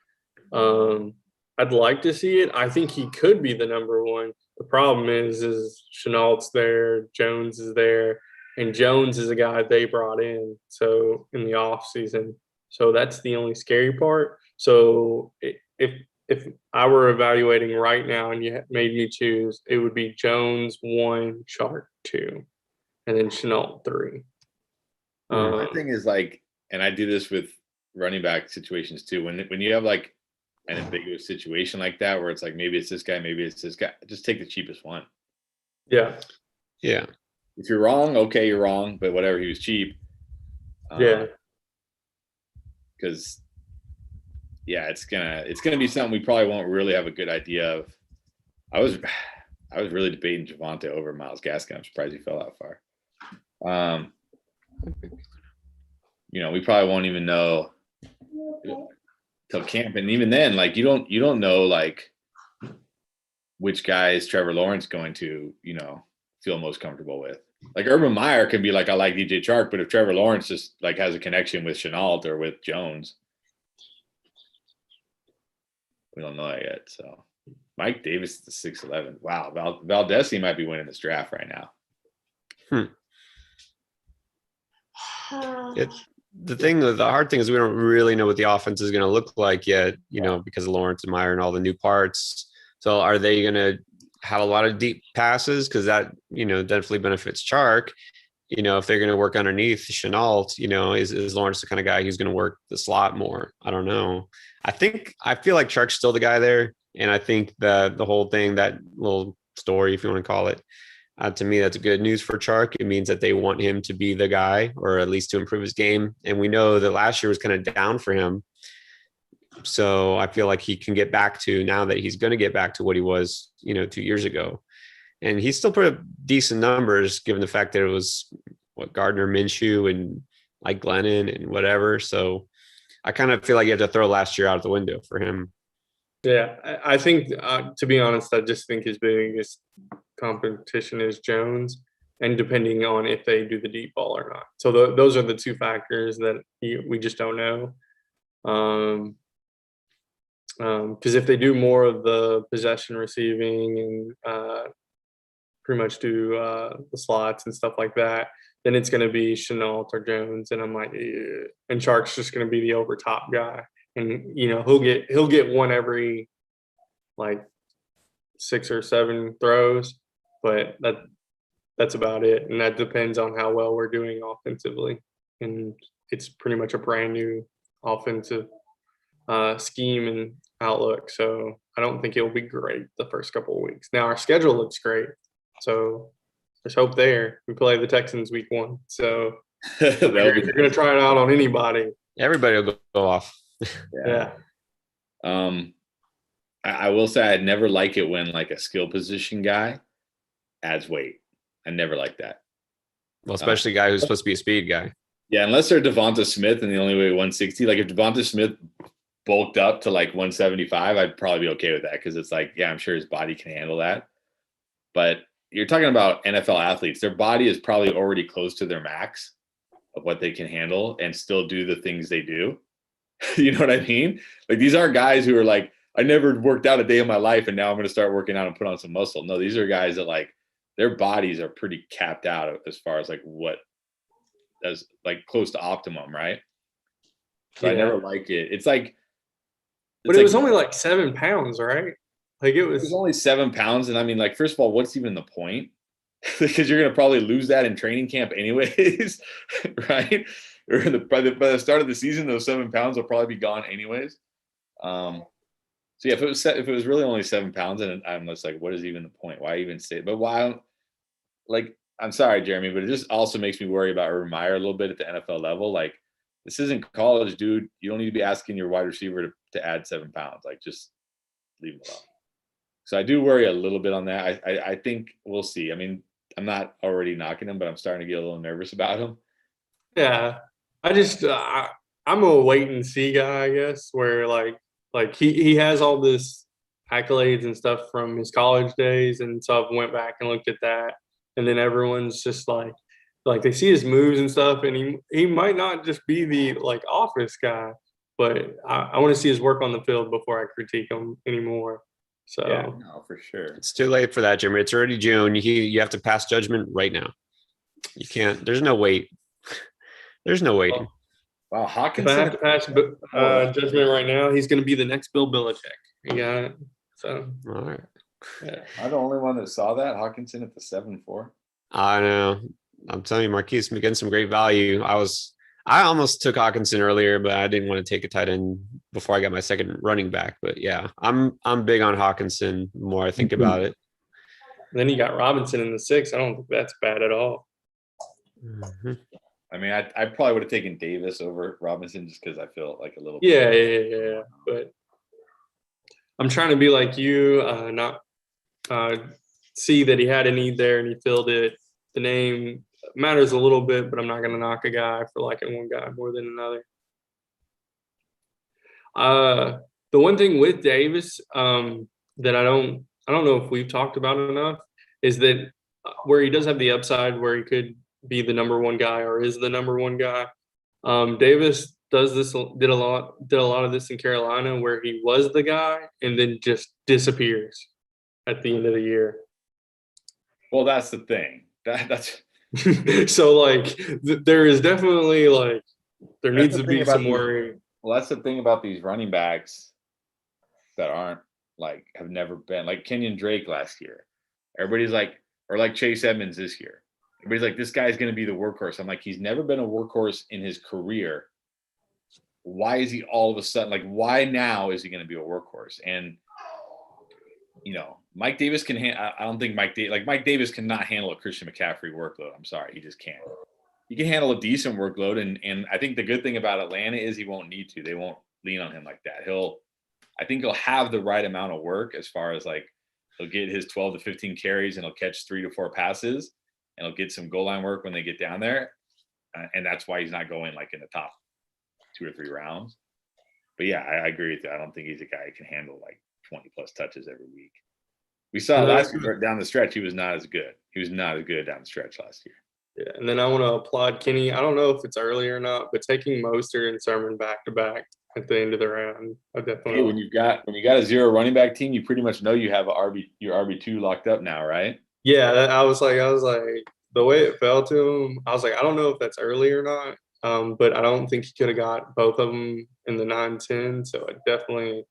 [SPEAKER 3] I'd like to see it. I think he could be the number one. The problem is Chenault's there, Jones is there, and Jones is a guy they brought in so in the off season. So that's the only scary part. So if I were evaluating right now and you made me choose, it would be Jones 1, Chark 2, and then Chenault 3.
[SPEAKER 1] My thing is like, and I do this with running back situations too. When you have like an ambiguous situation like that, where it's like maybe it's this guy, maybe it's this guy, just take the cheapest one.
[SPEAKER 3] Yeah.
[SPEAKER 2] Yeah.
[SPEAKER 1] If you're wrong, okay, you're wrong, but whatever, he was cheap.
[SPEAKER 3] Yeah.
[SPEAKER 1] Because yeah, it's gonna be something we probably won't really have a good idea of. I was really debating Javonte over Myles Gaskin. I'm surprised he fell that far. We probably won't even know till camp, and even then, like you don't know like which guys Trevor Lawrence going to feel most comfortable with. Like Urban Meyer can be like, I like DJ Chark, but if Trevor Lawrence just like has a connection with Chenault or with Jones, we don't know that yet. So Mike Davis is the 6'11". Wow, Valdez might be winning this draft right now.
[SPEAKER 2] The hard thing is we don't really know what the offense is going to look like yet, because of Lawrence and Meyer and all the new parts. So are they going to have a lot of deep passes? Because that, definitely benefits Chark. If they're going to work underneath Chenault, is Lawrence the kind of guy who's going to work the slot more? I don't know. I feel like Chark's still the guy there. And I think that the whole thing, that little story, if you want to call it, to me, that's good news for Chark. It means that they want him to be the guy, or at least to improve his game. And we know that last year was kind of down for him. So I feel like he can get back to, now that he's going to get back to what he was, 2 years ago. And he's still put up decent numbers given the fact that it was Gardner Minshew and like Glennon and whatever. So I kind of feel like you have to throw last year out the window for him.
[SPEAKER 3] Yeah, I think, to be honest, I just think his biggest competition is Jones, and depending on if they do the deep ball or not. So those are the two factors that we just don't know. Because if they do more of the possession receiving and pretty much do the slots and stuff like that, then it's going to be Chenault or Jones, and I'm like, and Chark's just going to be the over top guy, and he'll get one every like 6 or 7 throws, but that's about it, and that depends on how well we're doing offensively, and it's pretty much a brand new offensive scheme and outlook. So I don't think it'll be great the first couple of weeks. Now our schedule looks great, so there's hope there. We play the Texans week 1, so they're going to try it out on anybody.
[SPEAKER 2] Everybody will go off.
[SPEAKER 3] Yeah.
[SPEAKER 1] I will say I'd never like it when like a skill position guy adds weight. I never like that.
[SPEAKER 2] Well, especially a guy who's supposed to be a speed guy.
[SPEAKER 1] Yeah, unless they're Devonta Smith and they only weigh 160. Like if Devonta Smith bulked up to like 175, I'd probably be okay with that, because it's like, yeah, I'm sure his body can handle that. But you're talking about NFL athletes. Their body is probably already close to their max of what they can handle and still do the things they do. You know what I mean? Like these aren't guys who are like, I never worked out a day in my life and now I'm going to start working out and put on some muscle. No, these are guys that like their bodies are pretty capped out as far as like what does like close to optimum, right? So I never like it. It's like,
[SPEAKER 3] but it was only like 7 pounds, right? Like it was
[SPEAKER 1] only 7 pounds. And I mean, like, first of all, what's even the point? Because you're going to probably lose that in training camp anyways, right? Or by the start of the season, those 7 pounds will probably be gone anyways. So yeah, if it was really only 7 pounds, and I'm just like, what is even the point? Why even say it? But why? Like, I'm sorry, Jeremy, but it just also makes me worry about Urban Meyer a little bit at the NFL level. Like, this isn't college, dude. You don't need to be asking your wide receiver to add 7 pounds. Like, just leave it alone. So I do worry a little bit on that. I think we'll see. I mean, already knocking him, but I'm starting to get a little nervous about him.
[SPEAKER 3] Yeah, I just I'm a wait and see guy, I guess. Where like he has all this accolades and stuff from his college days, and so I've went back and looked at that, and then everyone's just like they see his moves and stuff, and he might not just be the like office guy, but I want to see his work on the field before I critique him anymore. So
[SPEAKER 1] Yeah, no, for sure.
[SPEAKER 2] It's too late for that, Jimmy. It's already June. You have to pass judgment right now. You can't. There's no wait. There's no waiting.
[SPEAKER 1] Wow,
[SPEAKER 3] if I
[SPEAKER 1] Hawkinson.
[SPEAKER 3] have to pass judgment right now, he's going to be the next Bill Belichick. You got it. So
[SPEAKER 2] All right.
[SPEAKER 3] yeah.
[SPEAKER 1] I'm the only one that saw that Hawkinson at the 7-4.
[SPEAKER 2] I know. I'm telling you, Marquise getting some great value. I almost took Hawkinson earlier, but I didn't want to take a tight end before I got my second running back. But yeah, I'm big on Hawkinson. The more I think about it.
[SPEAKER 3] Then you got Robinson in the 6. I don't think that's bad at all.
[SPEAKER 2] Mhm.
[SPEAKER 1] I mean, I probably would have taken Davis over Robinson just because I feel like a little.
[SPEAKER 3] Yeah. But I'm trying to be like you, not see that he had a need there and he filled it. The name matters a little bit, but I'm not going to knock a guy for liking one guy more than another. The one thing with Davis that I don't know if we've talked about enough is that where he does have the upside, where he could be the number one guy or is the number one guy. Davis did a lot of this in Carolina, where he was the guy and then just disappears at the end of the year.
[SPEAKER 1] Well, that's the thing. That's
[SPEAKER 3] so like there is definitely like there
[SPEAKER 1] That's
[SPEAKER 3] needs
[SPEAKER 1] the
[SPEAKER 3] to
[SPEAKER 1] thing
[SPEAKER 3] be
[SPEAKER 1] about
[SPEAKER 3] some
[SPEAKER 1] these-
[SPEAKER 3] worry.
[SPEAKER 1] well, that's the thing about these running backs that aren't like have never been like Kenyon Drake last year. Everybody's like, or like Chase Edmonds this year. Everybody's like, this guy's going to be the workhorse. I'm like, he's never been a workhorse in his career. Why is he all of a sudden like? Why now is he going to be a workhorse? And Mike Davis can. I don't think Mike Davis cannot handle a Christian McCaffrey workload. I'm sorry, he just can't. He can handle a decent workload, and I think the good thing about Atlanta is he won't need to. They won't lean on him like that. I think he'll have the right amount of work as far as like he'll get his 12 to 15 carries and he'll catch 3 to 4 passes and he'll get some goal line work when they get down there, and that's why he's not going like in the top 2 or 3 rounds. But yeah, I agree with you. I don't think he's a guy who can handle like 20 plus touches every week. We saw last year down the stretch, he was not as good. He was not as good down the stretch last year.
[SPEAKER 3] Yeah, and then I want to applaud Kenny. I don't know if it's early or not, but taking Mostert and Sermon back to back at the end of the round, I definitely.
[SPEAKER 1] Hey, when you got a 0 running back team, you pretty much know you have your RB2 locked up now, right?
[SPEAKER 3] Yeah, I was like, the way it fell to him, I was like, I don't know if that's early or not, but I don't think he could have got both of them in the 9-10. So I definitely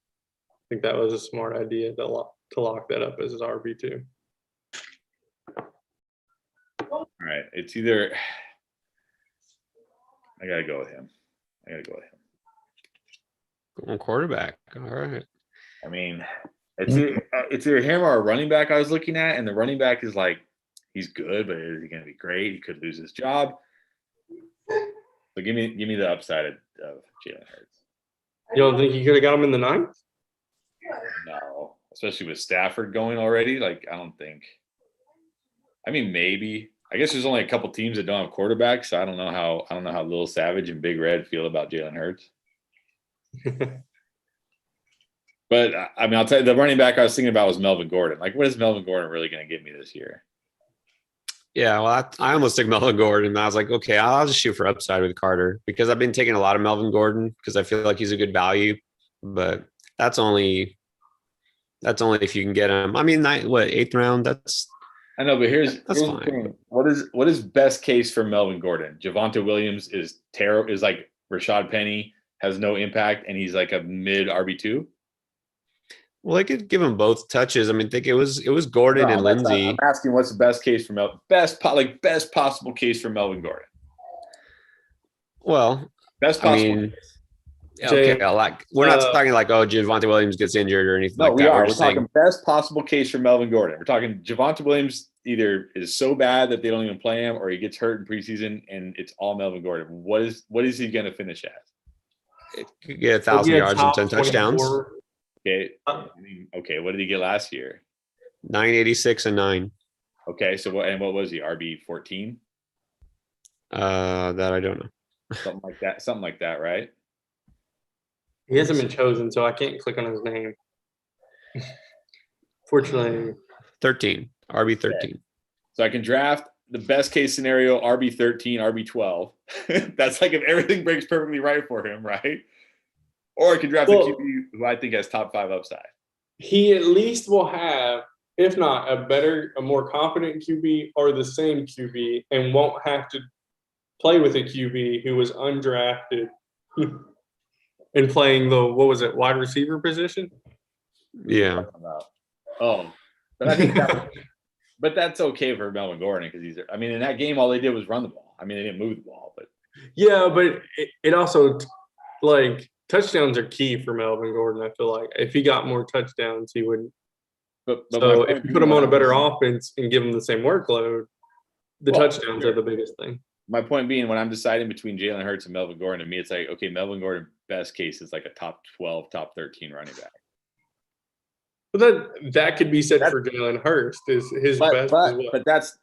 [SPEAKER 3] think that was a smart idea to lock that up as his RB2.
[SPEAKER 1] All right, it's either I gotta go with him.
[SPEAKER 2] Going quarterback. All right.
[SPEAKER 1] I mean, it's either him or a running back I was looking at, and the running back is like he's good, but is he going to be great? He could lose his job. So give me the upside of Jalen Hurts.
[SPEAKER 3] You don't think he could have got him in the 9th?
[SPEAKER 1] No, especially with Stafford going already. Like I don't think. I mean, maybe. I guess there's only a couple teams that don't have quarterbacks, so I don't know how Lil Savage and Big Red feel about Jalen Hurts. But I mean, I'll tell you, the running back I was thinking about was Melvin Gordon. Like, what is Melvin Gordon really going to give me this year?
[SPEAKER 2] Yeah, well, I almost took Melvin Gordon, and I was like, okay, I'll just shoot for upside with Carter because I've been taking a lot of Melvin Gordon because I feel like he's a good value, but that's only if you can get him. I mean, 8th round?
[SPEAKER 1] I know, but here's
[SPEAKER 2] fine.
[SPEAKER 1] The thing. What is best case for Melvin Gordon? Javonte Williams is terrible. Is like Rashad Penny has no impact, and he's like a mid RB2.
[SPEAKER 2] Well, I could give him both touches. I mean, I think it was Gordon and Lindsey.
[SPEAKER 1] I'm asking what's the best case for best possible case for Melvin Gordon.
[SPEAKER 2] Well,
[SPEAKER 1] best possible.
[SPEAKER 2] I mean, okay, we're not talking like Javonte Williams gets injured or anything like that.
[SPEAKER 1] We're talking best possible case for Melvin Gordon. We're talking Javonte Williams either is so bad that they don't even play him, or he gets hurt in preseason, and it's all Melvin Gordon. What is he going to finish at?
[SPEAKER 2] It could get 1,000 yards and 10 touchdowns.
[SPEAKER 1] Okay. What did he get last year?
[SPEAKER 2] 986 and 9.
[SPEAKER 1] Okay, so what was he? RB14?
[SPEAKER 2] That I don't know.
[SPEAKER 1] Something like that, right?
[SPEAKER 3] He hasn't been chosen, so I can't click on his name. Fortunately,
[SPEAKER 2] 13, RB 13.
[SPEAKER 1] So I can draft the best case scenario RB13, RB12. That's like if everything breaks perfectly right for him, right? Or I can draft a QB who I think has top 5 upside.
[SPEAKER 3] he at least will have, if not a more confident QB or the same QB, and won't have to play with a QB who was undrafted and playing the wide receiver position.
[SPEAKER 2] Yeah.
[SPEAKER 1] Oh, but I think but that's okay for Melvin Gordon because in that game all they did was run the ball. I mean, they didn't move the ball, but
[SPEAKER 3] yeah, but it also like touchdowns are key for Melvin Gordon. I feel like if he got more touchdowns, he would.
[SPEAKER 1] But
[SPEAKER 3] So if you put him on a better offense and give him the same workload, the touchdowns are the biggest thing.
[SPEAKER 1] My point being, when I'm deciding between Jalen Hurts and Melvin Gordon, to me, it's like, okay, Melvin Gordon, best case is like a top 12, top 13 running back.
[SPEAKER 3] But that could be said for Jalen Hurts. Is his best?
[SPEAKER 1] But that's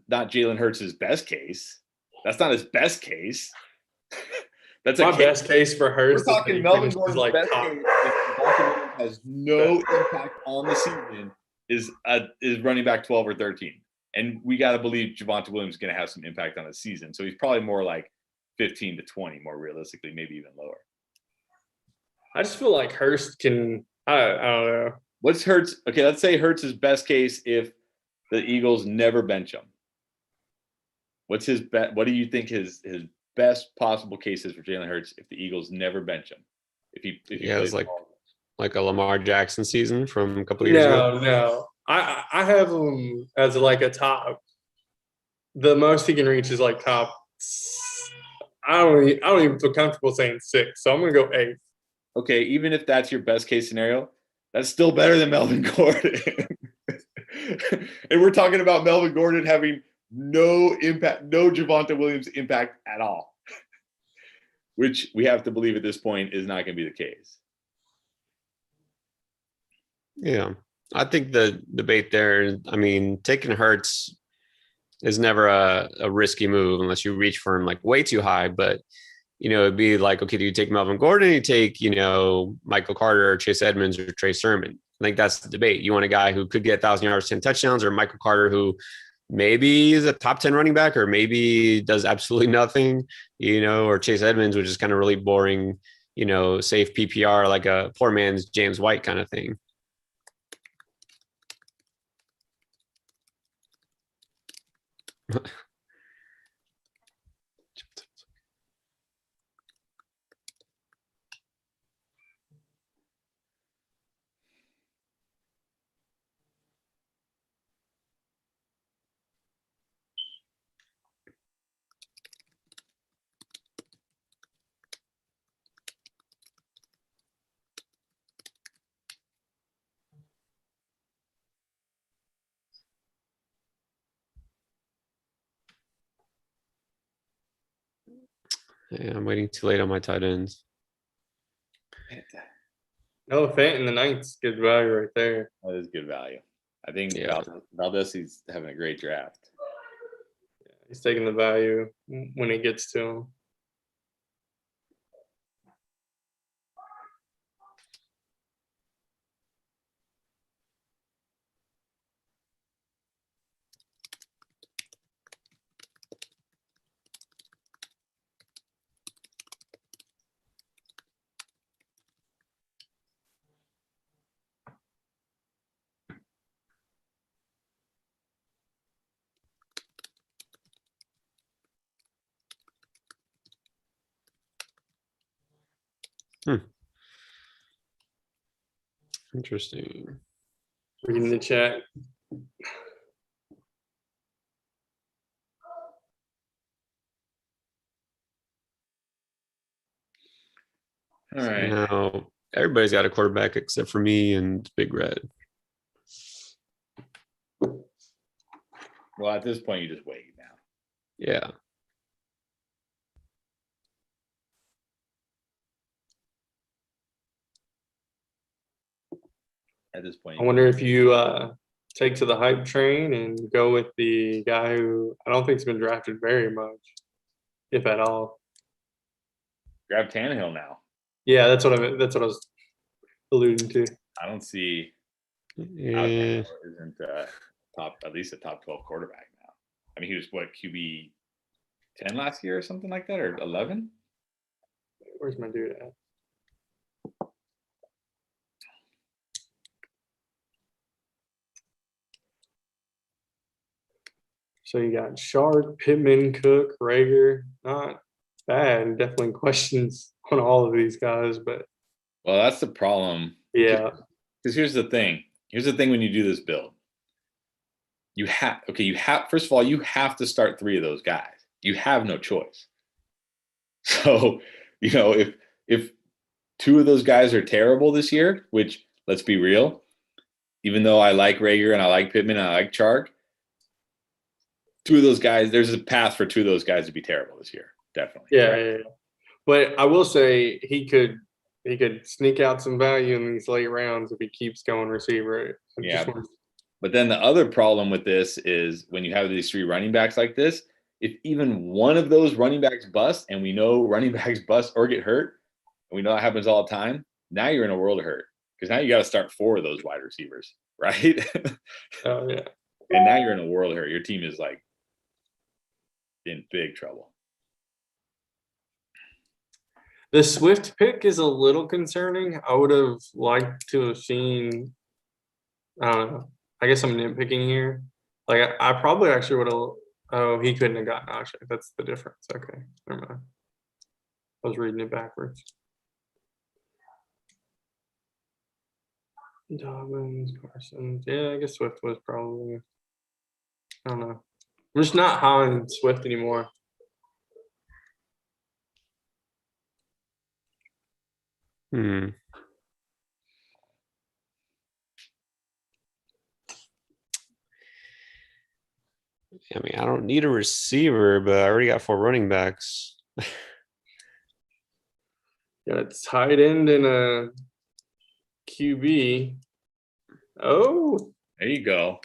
[SPEAKER 1] not Jalen Hurts' best case. That's not his best case. That's
[SPEAKER 3] my best case for Hurts.
[SPEAKER 1] We're talking Melvin Gordon's like best case. If has no impact on the season, is running back 12 or 13. And we got to believe Javonte Williams is going to have some impact on the season. So he's probably more like 15 to 20, more realistically, maybe even lower.
[SPEAKER 3] I just feel like Hurst can. I don't know.
[SPEAKER 1] What's Hurts? Okay, let's say Hurts' best case if the Eagles never bench him. What's his bet? What do you think his best possible case is for Jalen Hurts if the Eagles never bench him? If he
[SPEAKER 2] plays like a Lamar Jackson season from a couple of years ago.
[SPEAKER 3] No. I have him as like a top. The most he can reach is like top. I don't even feel comfortable saying 6, so I'm gonna go 8.
[SPEAKER 1] Okay, even if that's your best case scenario, that's still better than Melvin Gordon. And we're talking about Melvin Gordon having no impact, no Javonte Williams impact at all, which we have to believe at this point is not going to be the case.
[SPEAKER 2] Yeah, I think the debate there, I mean, taking Hurts is never a risky move unless you reach for him like way too high. But, it'd be like, okay, do you take Melvin Gordon? Or you take, Michael Carter or Chase Edmonds or Trey Sermon? I think that's the debate. You want a guy who could get 1,000 yards, 10 touchdowns, or Michael Carter who maybe is a top 10 running back or maybe does absolutely nothing, or Chase Edmonds, which is kind of really boring, safe PPR, like a poor man's James White kind of thing. Yeah, I'm waiting too late on my tight ends.
[SPEAKER 3] No, Fant in the 9th's good value right there.
[SPEAKER 1] That is good value. I think Valdez, he's having a great draft.
[SPEAKER 3] Yeah, he's taking the value when he gets to him.
[SPEAKER 2] Interesting.
[SPEAKER 3] Reading the chat.
[SPEAKER 1] All right.
[SPEAKER 2] Now everybody's got a quarterback except for me and Big Red.
[SPEAKER 1] Well, at this point, you just wait now.
[SPEAKER 2] Yeah.
[SPEAKER 1] At this point,
[SPEAKER 3] I wonder if you take to the hype train and go with the guy who I don't think's been drafted very much, if at all.
[SPEAKER 1] Grab Tannehill now.
[SPEAKER 3] Yeah, that's what I was alluding to.
[SPEAKER 1] I don't see how
[SPEAKER 2] Yeah.
[SPEAKER 1] Tannehill isn't at least a top 12 quarterback now. I mean, he was what, QB 10 last year or something like that, or 11?
[SPEAKER 3] Where's my dude at? So you got Sharp, Pittman, Cook, Rager. Not bad. Definitely questions on all of these guys, but
[SPEAKER 1] Well, that's the problem.
[SPEAKER 3] yeah,
[SPEAKER 1] Because here's the thing. Here's the thing when you do this build. You have first of all, you have to start 3 of those guys. You have no choice. So, if 2 of those guys are terrible this year, which let's be real, even though I like Rager and I like Pittman and I like Chark, 2 of those guys, there's a path for 2 of those guys to be terrible this year. Definitely.
[SPEAKER 3] yeah. But I will say he could sneak out some value in these late rounds if he keeps going receiver.
[SPEAKER 1] Yeah. But then the other problem with this is when you have these 3 running backs like this, if even one of those running backs bust, and we know running backs bust or get hurt, and we know that happens all the time, now you're in a world of hurt because now you got to start 4 of those wide receivers, right?
[SPEAKER 3] Oh yeah.
[SPEAKER 1] And now you're in a world of hurt. Your team is like in big trouble.
[SPEAKER 3] The Swift pick is a little concerning. I would have liked to have seen. I don't know. I guess I'm nitpicking here. Like I probably actually would have. Oh, he couldn't have gotten Ashe. That's the difference. Okay, never mind. I was reading it backwards. Dobbins, Parsons. Yeah, I guess Swift was probably. I don't know. I'm just not high on Swift anymore.
[SPEAKER 2] Hmm. I mean, I don't need a receiver, but I already got 4 running backs.
[SPEAKER 3] Got a tight end and a QB. Oh,
[SPEAKER 1] There you go.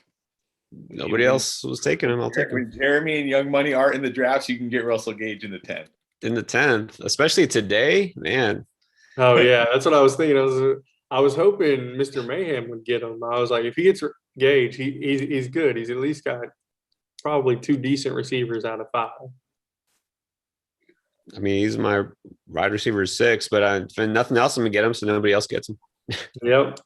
[SPEAKER 2] Nobody else was taking him. I'll take him
[SPEAKER 1] When Jeremy and Young Money aren't in the drafts, you can get Russell Gage in the 10th.
[SPEAKER 2] in the 10th, especially today, man.
[SPEAKER 3] oh yeah, that's what I was thinking. I was hoping Mr. Mayhem would get him. I was like, if he gets Gage, he's good. He's at least got probably 2 decent receivers out of 5.
[SPEAKER 2] I mean, he's my wide receiver 6, but if nothing else, I'm gonna get him so nobody else gets him.
[SPEAKER 3] Yep.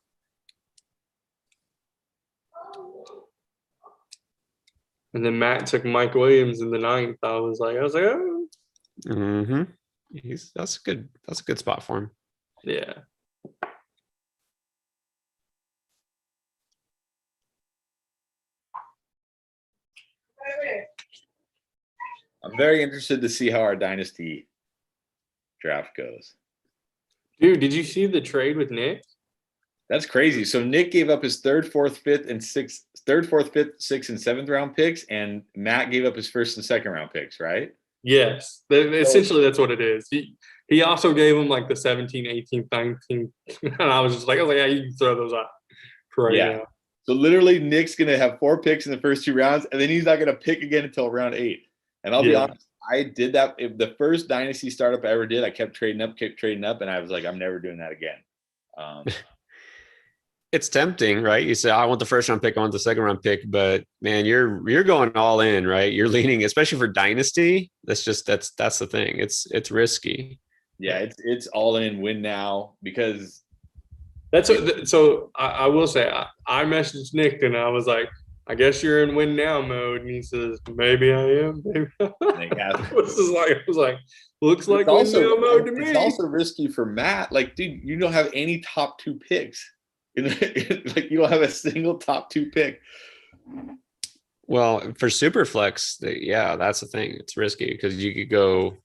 [SPEAKER 3] And then Matt took Mike Williams in the 9th. I was like, oh.
[SPEAKER 2] Mm-hmm. That's a good spot for him.
[SPEAKER 3] Yeah.
[SPEAKER 1] I'm very interested to see how our dynasty draft goes.
[SPEAKER 3] Dude, did you see the trade with Nick?
[SPEAKER 1] That's crazy. So Nick gave up his 3rd, 4th, 5th, and 6th, 6th, and 7th round picks, and Matt gave up his 1st and 2nd round picks, right?
[SPEAKER 3] Yes. Essentially, that's what it is. He also gave him like the 17, 18, 19. And I was like, yeah, you can throw those out for right now.
[SPEAKER 1] So literally, Nick's going to have 4 picks in the first 2 rounds, and then he's not going to pick again until round 8. And I'll be honest, I did that. If the first dynasty startup I ever did, I kept trading up, and I was like, I'm never doing that again.
[SPEAKER 2] It's tempting, right? You say, I want the 1st round pick, I want the 2nd round pick, but man, you're going all in, right? You're leaning, especially for dynasty. That's the thing. It's risky.
[SPEAKER 1] Yeah, it's all in, win now, because
[SPEAKER 3] So I will say I messaged Nick and I was like, I guess you're in win now mode, and he says, maybe I am. Maybe. I was like, looks like win now mode to me.
[SPEAKER 1] It's also risky for Matt. Like, dude, you don't have any top 2 picks. Like, you don't have a single top 2 pick.
[SPEAKER 2] Well, for Superflex, yeah, that's the thing. It's risky because you could go.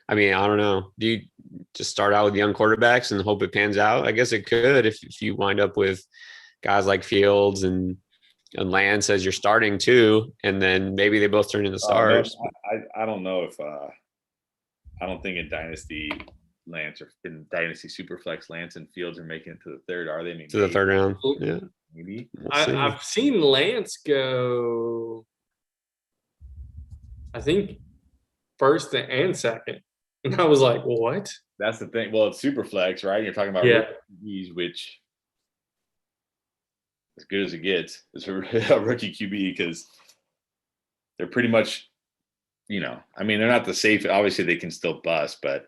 [SPEAKER 2] I mean, I don't know. Do you just start out with young quarterbacks and hope it pans out? I guess it could if you wind up with guys like Fields and Lance as you're starting too, and then maybe they both turn into stars.
[SPEAKER 1] I don't know if I don't think in Dynasty Lance or in Dynasty Superflex, Lance and Fields are making it to the third. Are they? I mean,
[SPEAKER 2] To the third round. Yeah.
[SPEAKER 1] maybe.
[SPEAKER 2] We'll see.
[SPEAKER 3] I've seen Lance go, I think, first and second. And I was like, what?
[SPEAKER 1] That's the thing. Well, it's Superflex, right? You're talking about
[SPEAKER 3] Yeah.
[SPEAKER 1] rookies, which as good as it gets is a rookie QB because they're pretty much, I mean, they're not the safe. Obviously, they can still bust, but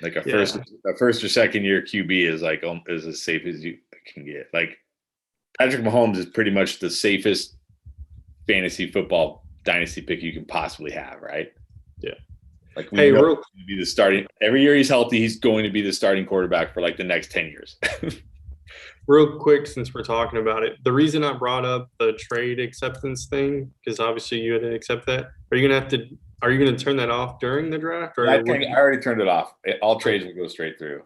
[SPEAKER 1] like a first or second year QB is like is as safe as you can get. Like Patrick Mahomes is pretty much the safest fantasy football dynasty pick you can possibly have, right?
[SPEAKER 3] Yeah.
[SPEAKER 1] Like we know he's going to be the starting every year he's healthy, he's going to be the starting quarterback for like the next 10 years.
[SPEAKER 3] Real quick, since we're talking about it, the reason I brought up the trade acceptance thing, because obviously you had to accept that. Are you going to turn that off during the draft? Or
[SPEAKER 1] I already turned it off. All trades will go straight through.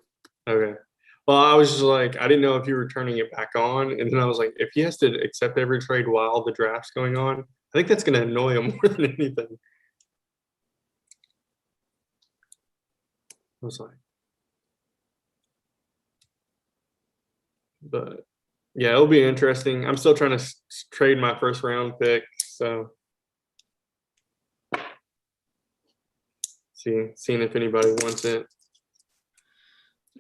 [SPEAKER 3] Okay. Well, I was just like, I didn't know if you were turning it back on. And then I was like, if he has to accept every trade while the draft's going on, I think that's going to annoy him more than anything. I was like, but yeah, it'll be interesting. I'm still trying to trade my first round pick. So seeing if anybody wants it.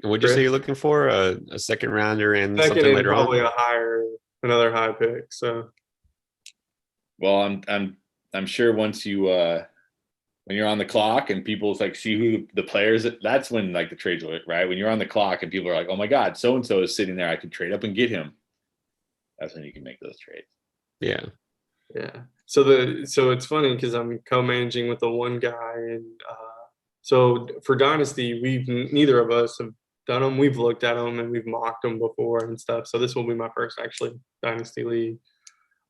[SPEAKER 2] What'd you say you're looking for? A second rounder and something later
[SPEAKER 3] probably
[SPEAKER 2] on?
[SPEAKER 3] Another high pick. So,
[SPEAKER 1] well, I'm sure once you when you're on the clock and people like see who the players, that's when like the trades will, right? When you're on the clock and people are like, oh my God, so and so is sitting there, I could trade up and get him. That's when you can make those trades.
[SPEAKER 2] Yeah.
[SPEAKER 3] Yeah. So it's funny because I'm co-managing with the one guy, and so for Dynasty, neither of us have done them. We've looked at them and we've mocked them before and stuff. So this will be my first actually Dynasty league.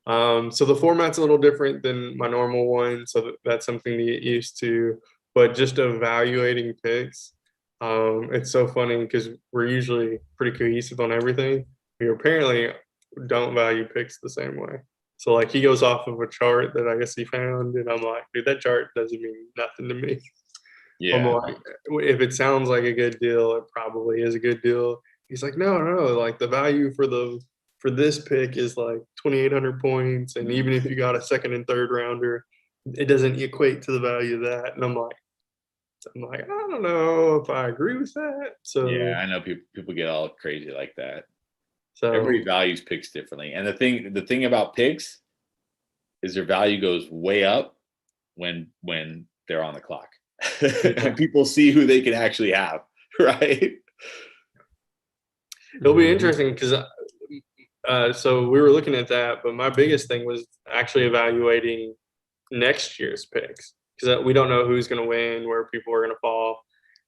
[SPEAKER 3] So the format's a little different than my normal one, so that's something to get used to. But just evaluating picks, it's so funny because we're usually pretty cohesive on everything. We apparently don't value picks the same way. So like he goes off of a chart that I guess he found, and I'm like, dude, that chart doesn't mean nothing to me.
[SPEAKER 1] Yeah.
[SPEAKER 3] I'm like, if it sounds like a good deal, it probably is a good deal. He's like, no, like the value for this pick is like 2,800 points, and even if you got a second and third rounder, it doesn't equate to the value of that. And I'm like, I don't know if I agree with that. So
[SPEAKER 1] yeah, I know people get all crazy like that.
[SPEAKER 3] So
[SPEAKER 1] everybody values picks differently, and the thing about picks is their value goes way up when they're on the clock. And people see who they can actually have, right?
[SPEAKER 3] It'll be interesting because so we were looking at that, but my biggest thing was actually evaluating next year's picks because we don't know who's going to win, where people are going to fall,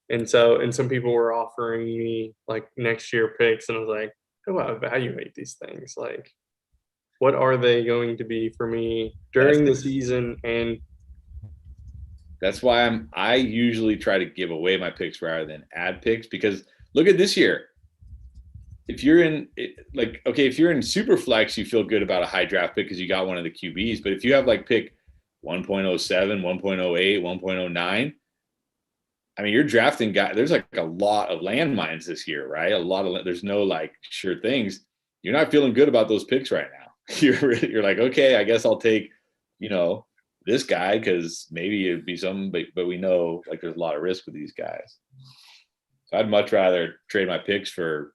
[SPEAKER 3] and some people were offering me like next year picks, and I was like, how do I evaluate these things? Like, what are they going to be for me during the season? And
[SPEAKER 1] that's why I usually try to give away my picks rather than add picks, because look at this year. If you're in if you're in super flex, you feel good about a high draft pick because you got one of the QBs. But if you have like pick 1.07, 1.08, 1.09, I mean, you're drafting guys. There's like a lot of landmines this year, right? There's no like sure things. You're not feeling good about those picks right now. You're like, okay, I guess I'll take, this guy because maybe it'd be something, but we know like there's a lot of risk with these guys. So I'd much rather trade my picks for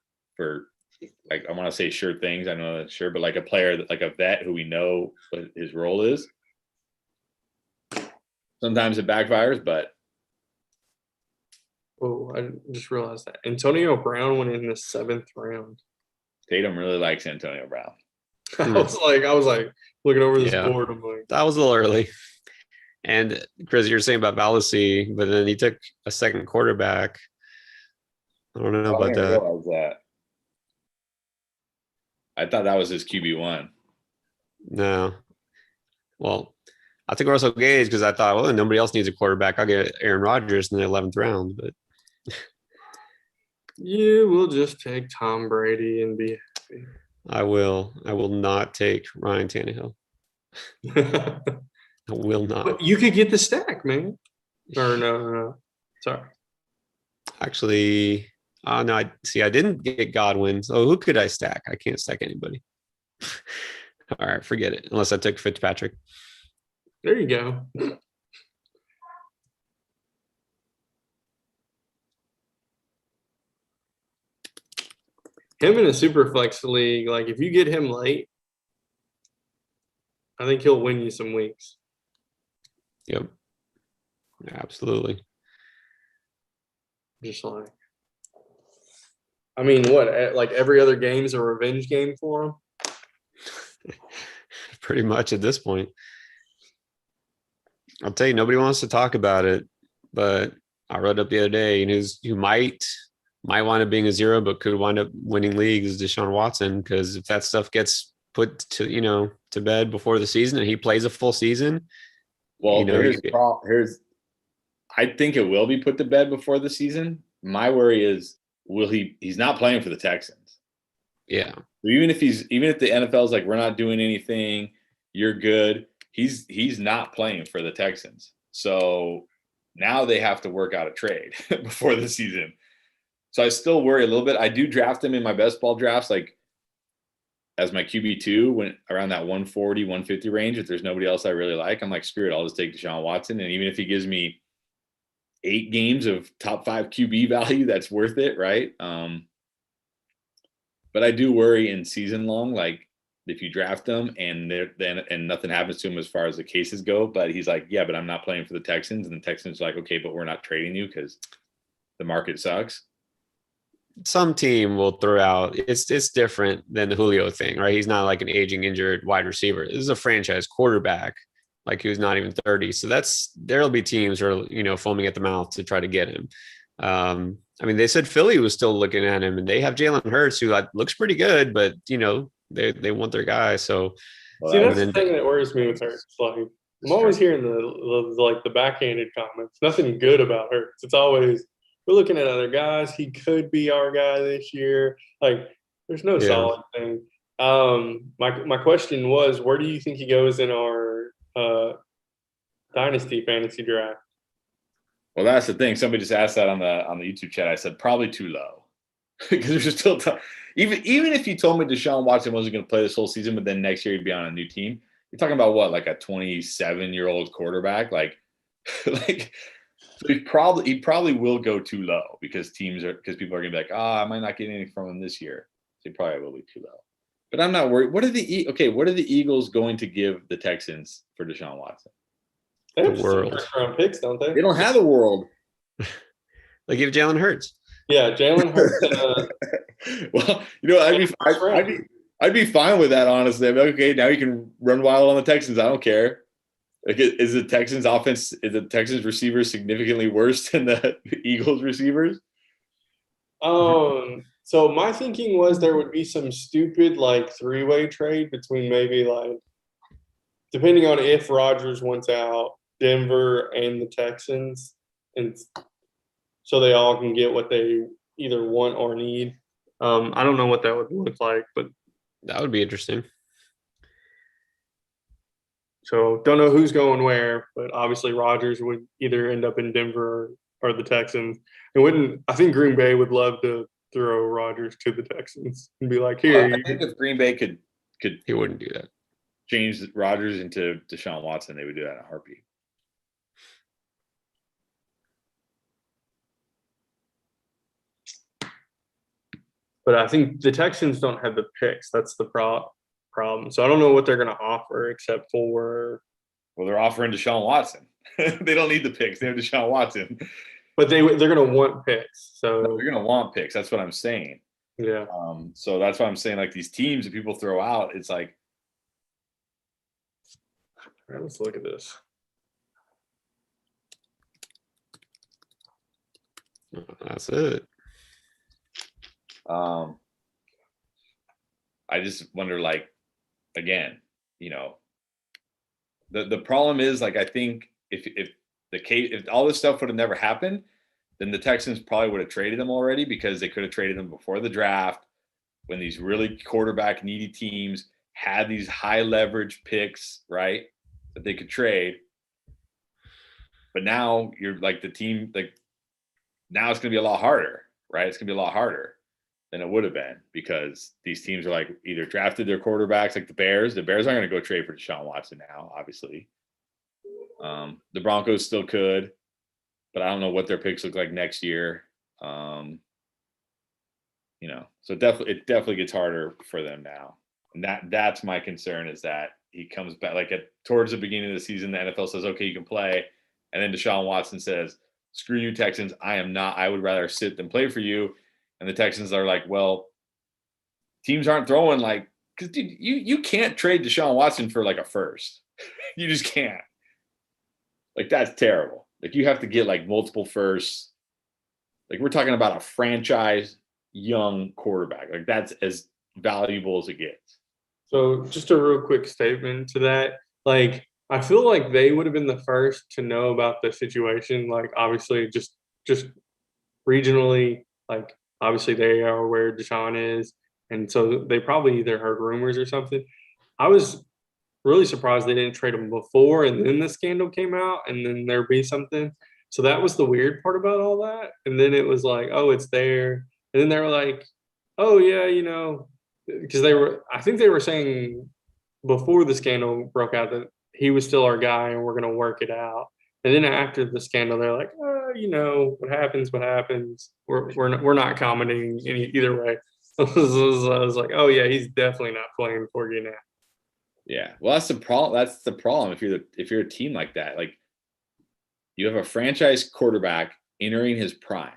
[SPEAKER 1] like, I want to say sure things. I know that's sure, but like a player, like a vet who we know what his role is. Sometimes it backfires, but.
[SPEAKER 3] Oh, I just realized that Antonio Brown went in the 7th round.
[SPEAKER 1] Tatum really likes Antonio Brown.
[SPEAKER 3] I was like looking over this board. I'm like,
[SPEAKER 2] that was a little early. And Chris, you're saying about Vallacy, but then he took a second quarterback. I don't know about that.
[SPEAKER 1] Realize that. I thought that was his QB1.
[SPEAKER 2] No. Well, I took Russell Gage because I thought, well, nobody else needs a quarterback. I'll get Aaron Rodgers in the 11th round. But
[SPEAKER 3] you will just take Tom Brady and be happy.
[SPEAKER 2] I will not take Ryan Tannehill. I will not.
[SPEAKER 3] But you could get the stack, man. Or no. Sorry.
[SPEAKER 2] Actually, oh no, I didn't get Godwin. So who could I stack? I can't stack anybody. All right, forget it. Unless I took Fitzpatrick.
[SPEAKER 3] There you go. Him in a super flex league, like if you get him late, I think he'll win you some weeks.
[SPEAKER 2] Yep. Absolutely.
[SPEAKER 3] Just like, I mean, what? Like every other game's a revenge game for him.
[SPEAKER 2] Pretty much at this point. I'll tell you, nobody wants to talk about it, but I wrote up the other day, and who might wind up being a zero, but could wind up winning leagues is Deshaun Watson. Because if that stuff gets put to bed before the season and he plays a full season,
[SPEAKER 1] Well, here's I think it will be put to bed before the season. My worry is, he's not playing for the Texans.
[SPEAKER 2] Yeah.
[SPEAKER 1] Even if the NFL's like, we're not doing anything, you're good. He's not playing for the Texans. So now they have to work out a trade before the season. So I still worry a little bit. I do draft him in my best ball drafts, like as my QB2 when around that 140, 150 range. If there's nobody else I really like, I'm like, screw it, I'll just take Deshaun Watson. And even if he gives me 8 games of top 5 QB value, that's worth it, right? But I do worry in season long, like if you draft them and nothing happens to him as far as the cases go, but he's like, yeah, but I'm not playing for the Texans, and the Texans are like, okay, but we're not trading you because the market sucks.
[SPEAKER 2] Some team will throw out. It's different than the Julio thing, right? He's not like an aging injured wide receiver. This is a franchise quarterback, like he was not even 30. So there'll be teams who are foaming at the mouth to try to get him. I mean, they said Philly was still looking at him, and they have Jalen Hurts, who looks pretty good, but they want their guy. So
[SPEAKER 3] see, that's the thing that worries me with Hurts. Like I'm always hearing the backhanded comments. Nothing good about Hurts. It's always, we're looking at other guys. He could be our guy this year. Like there's no solid thing. My question was, where do you think he goes in our dynasty fantasy draft?
[SPEAKER 1] Well, that's the thing. Somebody just asked that on the YouTube chat. I said probably too low because there's still time. Even if you told me Deshaun Watson wasn't going to play this whole season, but then next year he'd be on a new team, you're talking about what, like a 27-year-old quarterback, like so he probably will go too low because people are going to be like, I might not get anything from him this year, so he probably will be too low. But I'm not worried. What are the Eagles going to give the Texans for Deshaun Watson?
[SPEAKER 3] They have some first-round picks, don't they?
[SPEAKER 1] They don't have a world.
[SPEAKER 2] They give Jalen Hurts.
[SPEAKER 3] Yeah, Jalen Hurts.
[SPEAKER 1] Well, I'd be fine with that, honestly. I'd be like, okay, now you can run wild on the Texans. I don't care. Like, is the Texans offense, is the Texans receivers significantly worse than the Eagles receivers?
[SPEAKER 3] So my thinking was there would be some stupid like 3-way trade between maybe like, depending on if Rodgers wants out, Denver and the Texans, and so they all can get what they either want or need. I don't know what that would look like, but
[SPEAKER 2] that would be interesting.
[SPEAKER 3] So don't know who's going where, but obviously Rodgers would either end up in Denver or the Texans. I think Green Bay would love to throw Rodgers to the Texans and be like, here.
[SPEAKER 1] I think if Green Bay could
[SPEAKER 2] he wouldn't do that.
[SPEAKER 1] Change Rodgers into Deshaun Watson, they would do that in a heartbeat.
[SPEAKER 3] But I think the Texans don't have the picks. That's the problem. So I don't know what they're going to offer except for.
[SPEAKER 1] Well, they're offering Deshaun Watson. They don't need the picks. They have Deshaun Watson.
[SPEAKER 3] But they're going to want picks. So
[SPEAKER 1] they're going to want picks. That's what I'm saying.
[SPEAKER 3] Yeah.
[SPEAKER 1] So that's why I'm saying, like, these teams that people throw out, it's like.
[SPEAKER 3] All right, let's look at this.
[SPEAKER 2] That's it.
[SPEAKER 1] I just wonder, like, again, the problem is, like, I think if all this stuff would have never happened, then the Texans probably would have traded them already, because they could have traded them before the draft when these really quarterback needy teams had these high leverage picks, right, that they could trade. But now you're like the team, like now it's going to be a lot harder, right? It's going to be a lot harder than it would have been because these teams are like either drafted their quarterbacks, like the Bears. The Bears aren't going to go trade for Deshaun Watson now, obviously. The Broncos still could, but I don't know what their picks look like next year. So it definitely gets harder for them now. And that's my concern is that he comes back like towards the beginning of the season, the NFL says, okay, you can play. And then Deshaun Watson says, screw you, Texans. I would rather sit than play for you. And the Texans are like, well, teams aren't throwing like, because you can't trade Deshaun Watson for like a first. You just can't. Like, that's terrible. Like, you have to get like multiple firsts. Like, we're talking about a franchise young quarterback. Like, that's as valuable as it gets.
[SPEAKER 3] So just a real quick statement to that. Like, I feel like they would have been the first to know about the situation. Like, obviously, just regionally, like, obviously they are where Deshaun is. And so they probably either heard rumors or something. I was really surprised they didn't trade him before and then the scandal came out and then there be something. So that was the weird part about all that. And then it was like, oh, it's there. And then they were like, oh, yeah, because I think they were saying before the scandal broke out that he was still our guy and we're going to work it out. And then after the scandal, they're like, what happens, what happens. We're not commenting either way. I was like, oh yeah, he's definitely not playing for you now.
[SPEAKER 1] Yeah, well, that's the problem. That's the problem if you're a team like that. Like, you have a franchise quarterback entering his prime.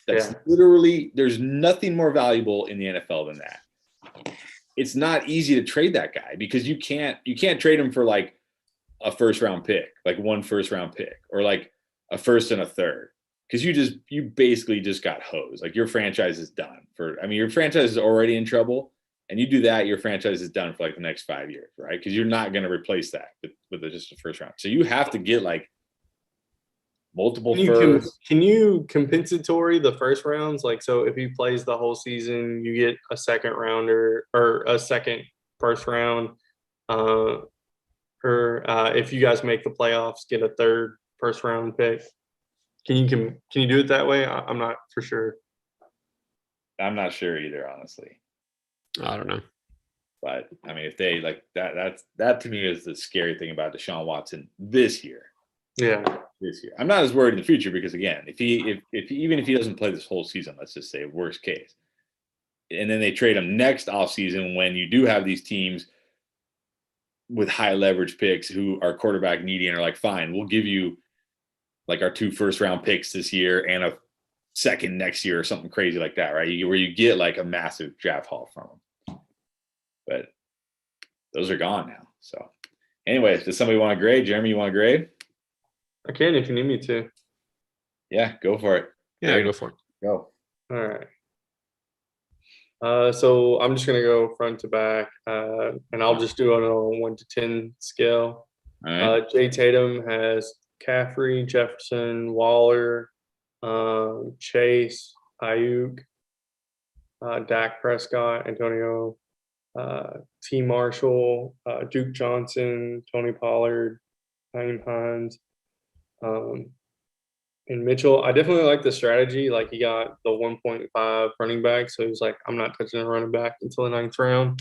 [SPEAKER 1] That's literally, there's nothing more valuable in the NFL than that. It's not easy to trade that guy because you can't trade him for like a first round pick, like one first round pick, or like a first and a third. Because you basically just got hosed. Like, your franchise is done. Your franchise is already in trouble, and you do that, your franchise is done for like the next 5 years, right? Because you're not going to replace that with just a first round. So you have to get like multiple firsts.
[SPEAKER 3] Can you compensatory the first rounds? Like, so if he plays the whole season, you get a second rounder or a second first round. Or if you guys make the playoffs, get a third first round pick. Can you do it that way? I'm not for sure.
[SPEAKER 1] I'm not sure either, honestly.
[SPEAKER 2] I don't know.
[SPEAKER 1] But I mean, if they like that to me is the scary thing about Deshaun Watson this year.
[SPEAKER 3] Yeah.
[SPEAKER 1] This year. I'm not as worried in the future because, again, if even if he doesn't play this whole season, let's just say worst case, and then they trade him next offseason when you do have these teams with high leverage picks who are quarterback needy and are like, fine, we'll give you like our 2 first round picks this year and a second next year or something crazy like that, right? Where you get like a massive draft haul from them. But those are gone now. So anyways, does somebody want to grade? Jeremy, you want to grade?
[SPEAKER 3] I can if you need me to.
[SPEAKER 1] Yeah, go for it.
[SPEAKER 2] Yeah, go for it.
[SPEAKER 1] Go.
[SPEAKER 3] All right. So I'm just gonna go front to back, and I'll just do it on a 1 to 10 scale.
[SPEAKER 1] All right.
[SPEAKER 3] Jay Tatum has Caffrey, Jefferson, Waller, Chase, Ayuk, Dak Prescott, Antonio, T. Marshall, Duke Johnson, Tony Pollard, Naeem Hines, and Mitchell. I definitely like the strategy. Like, he got the 1.5 running back, so he was like, I'm not touching a running back until the 9th round.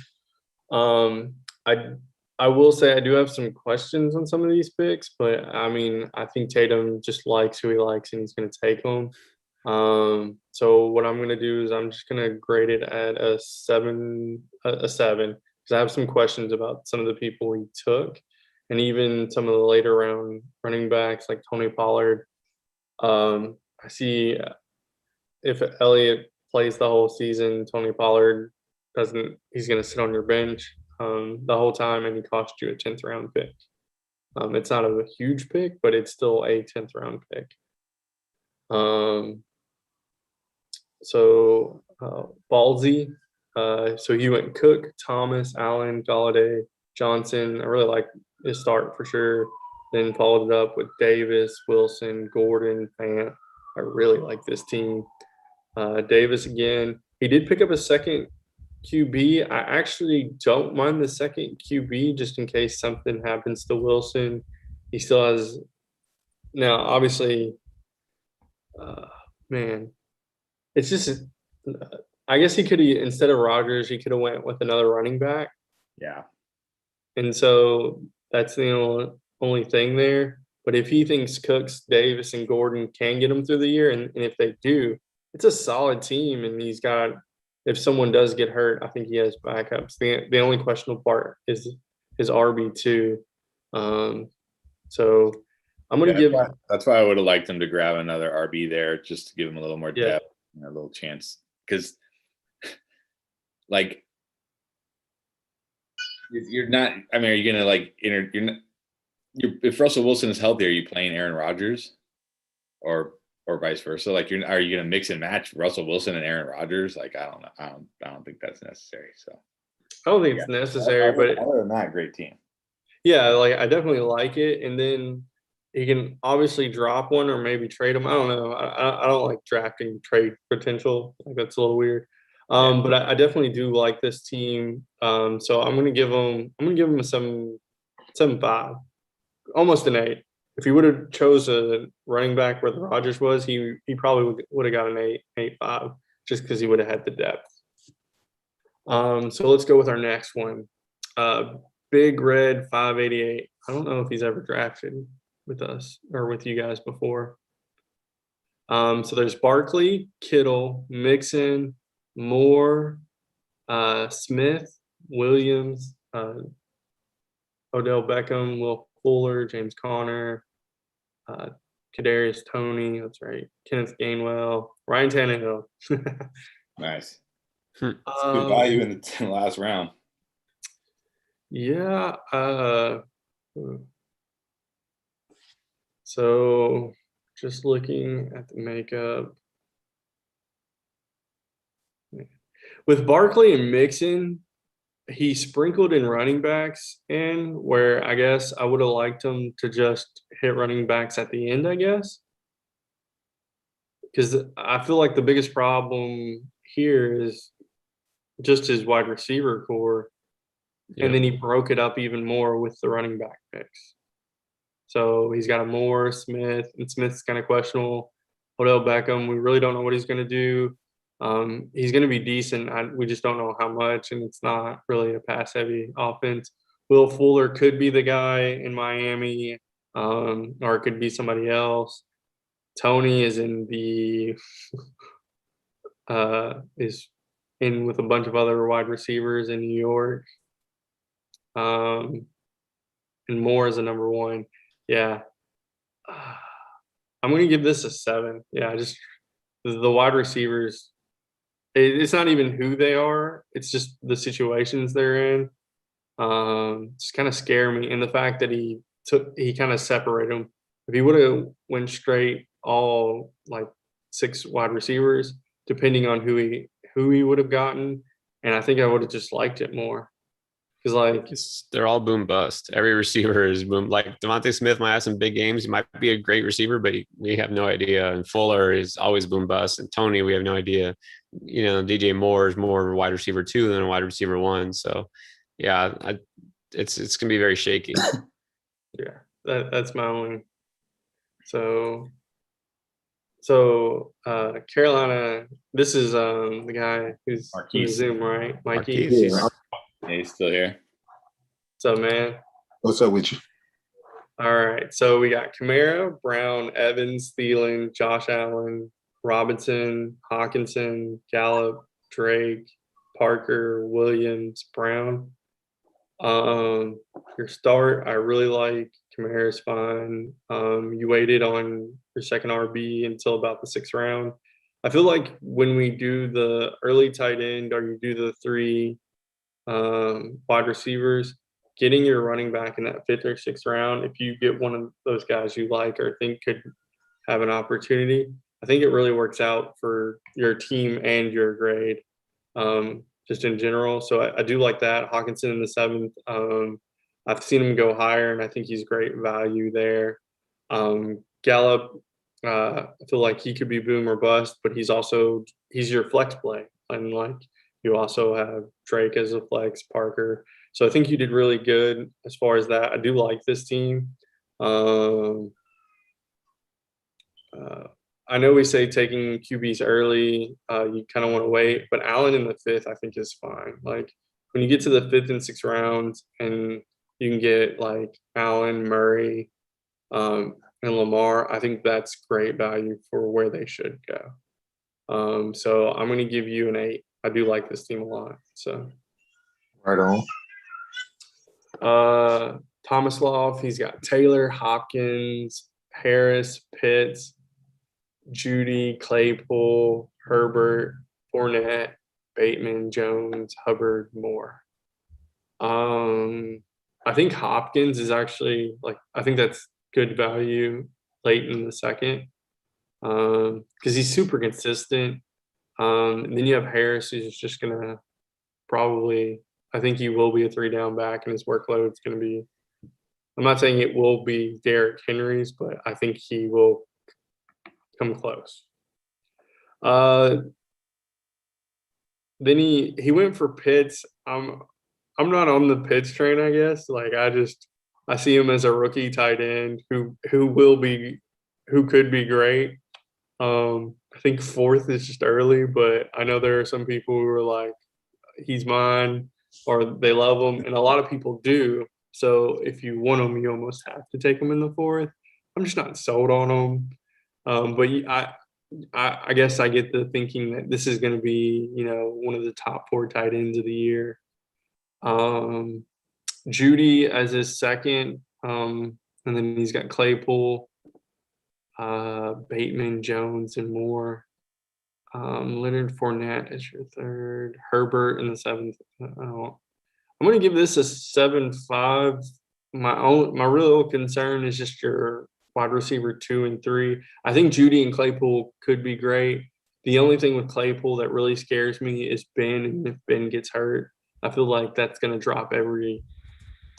[SPEAKER 3] I will say I do have some questions on some of these picks, but I mean, I think Tatum just likes who he likes and he's going to take them. So what I'm going to do is I'm just going to grade it at a 7, because I have some questions about some of the people he took and even some of the later round running backs like Tony Pollard. I see if Elliott plays the whole season, Tony Pollard he's going to sit on your bench the whole time, and he cost you a 10th round pick. It's not a huge pick, but it's still a 10th round pick. So Ballsy. So he went Cook, Thomas, Allen, Galladay, Johnson. I really like his start for sure. Then followed it up with Davis, Wilson, Gordon, Fant. I really like this team. Davis again. He did pick up a second QB. I actually don't mind the second QB just in case something happens to Wilson. He still has now, obviously, man, it's just. I guess he could have instead of Rodgers, he could have went with another running back,
[SPEAKER 1] Yeah.
[SPEAKER 3] and so that's the only thing there. But if he thinks Cooks, Davis, and Gordon can get him through the year, and if they do, it's a solid team, and he's got. If someone does get hurt, I think he has backups. The only questionable part is his RB2. So I'm gonna
[SPEAKER 1] Yeah,
[SPEAKER 3] give
[SPEAKER 1] that's why I would have liked them to grab another RB there just to give him a little more
[SPEAKER 3] yeah
[SPEAKER 1] depth and a little chance. Because, like, you're not. I mean, are you gonna like you're not. If Russell Wilson is healthy, are you playing Aaron Rodgers, or vice versa? Like, are you gonna mix and match Russell Wilson and Aaron Rodgers? Like, I don't know. I don't think that's necessary. So
[SPEAKER 3] I don't think
[SPEAKER 1] yeah.
[SPEAKER 3] it's necessary, but
[SPEAKER 1] Other than that, great team.
[SPEAKER 3] yeah, like I definitely like it. And then he can obviously drop one or maybe trade him. I don't know. I don't like drafting trade potential. Like that's a little weird.
[SPEAKER 1] Yeah.
[SPEAKER 3] But I definitely do like this team. So I'm gonna give him a 7.5, almost an 8. If he would have chose a running back where the Rodgers was, he probably would have got an 8.5 just because he would have had the depth. So let's go with our next one. Uh, Big Red 588. I don't know if he's ever drafted with us or with you guys before. So there's Barkley, Kittle, Mixon, Moore, Smith, Williams, Odell Beckham, Will Fuller, James Conner, Kadarius Toney. That's right. Kenneth Gainwell, Ryan Tannehill.
[SPEAKER 1] Nice.
[SPEAKER 2] Hmm.
[SPEAKER 1] It's good value in the last round.
[SPEAKER 3] Yeah. So just looking at the makeup. With Barkley and Mixon, he sprinkled in running backs in where I guess I would have liked him to just hit running backs at the end, I guess. Because I feel like the biggest problem here is just his wide receiver core. And then he broke it up even more with the running back picks. So he's got a Moore, Smith, and Smith's kind of questionable. Odell Beckham, we really don't know what he's going to do. He's going to be decent. We just don't know how much, and it's not really a pass-heavy offense. Will Fuller could be the guy in Miami, or it could be somebody else. Tony is in the is in with a bunch of other wide receivers in New York. And Moore is a number one. Yeah. I'm going to give this a 7. Yeah, just the wide receivers. It's not even who they are. It's just the situations they're in. Just kind of scare me. And the fact that he kind of separated them. If he would have went straight all like 6 wide receivers, depending on who he would have gotten, and I think I would have just liked it more. Because like
[SPEAKER 2] they're all boom bust. Every receiver is boom. Like Devontae Smith might have some big games. He might be a great receiver, but we have no idea. And Fuller is always boom bust. And Tony, we have no idea. You know, DJ Moore is more of a wide receiver 2 than a wide receiver 1. So, yeah, it's gonna be very shaky.
[SPEAKER 3] Yeah, that's my only. So Carolina. This is the guy who's in the
[SPEAKER 1] Marquise.
[SPEAKER 3] Zoom, right? Mikey.
[SPEAKER 2] Marquise.
[SPEAKER 4] Yeah.
[SPEAKER 1] Yeah, he's still here.
[SPEAKER 3] What's up, man?
[SPEAKER 4] What's up with you?
[SPEAKER 3] All right. So we got Kamara, Brown, Evans, Thielen, Josh Allen, Robinson, Hawkinson, Gallup, Drake, Parker, Williams, Brown. Your start, I really like. Kamara's fine. You waited on your second RB until about the 6th round. I feel like when we do the early tight end or you do the 3 wide receivers, getting your running back in that 5th or 6th round, if you get one of those guys you like or think could have an opportunity, I think it really works out for your team and your grade, just in general. So I do like that. Hawkinson in the 7th. I've seen him go higher, and I think he's great value there. Gallup, I feel like he could be boom or bust, but he's your flex play, and like you also have Drake as a flex, Parker. So I think you did really good as far as that. I do like this team. I know we say taking QBs early, you kind of want to wait, but Allen in the fifth, I think, is fine. Like when you get to the fifth and sixth rounds, and you can get like Allen, Murray, and Lamar, I think that's great value for where they should go. So I'm going to give you an 8. I do like this team a lot. So,
[SPEAKER 4] Right on.
[SPEAKER 3] Thomas Love, he's got Taylor, Hopkins, Harris, Pitts, Judy, Claypool, Herbert, Fournette, Bateman, Jones, Hubbard, Moore. I think Hopkins is actually I think that's good value late in the second, because he's super consistent. And then you have Harris, who's just gonna probably, I think he will be a 3-down back, and his workload is gonna be. I'm not saying it will be Derrick Henry's, but I think he will come close. Then he went for Pitts. I'm not on the Pitts train, I guess. Like I see him as a rookie tight end who could be great. I think fourth is just early, but I know there are some people who are like, he's mine, or they love him, and a lot of people do. So if you want him, you almost have to take him in the fourth. I'm just not sold on him. But I guess I get the thinking that this is going to be, one of the top 4 tight ends of the year. Judy as his second, and then he's got Claypool, Bateman, Jones, and Moore. Leonard Fournette as your third. Herbert in the 7th. I'm going to give this a 7.5. My real concern is just your wide receiver 2 and 3. I think Judy and Claypool could be great. The only thing with Claypool that really scares me is Ben, and if Ben gets hurt, I feel like that's going to drop every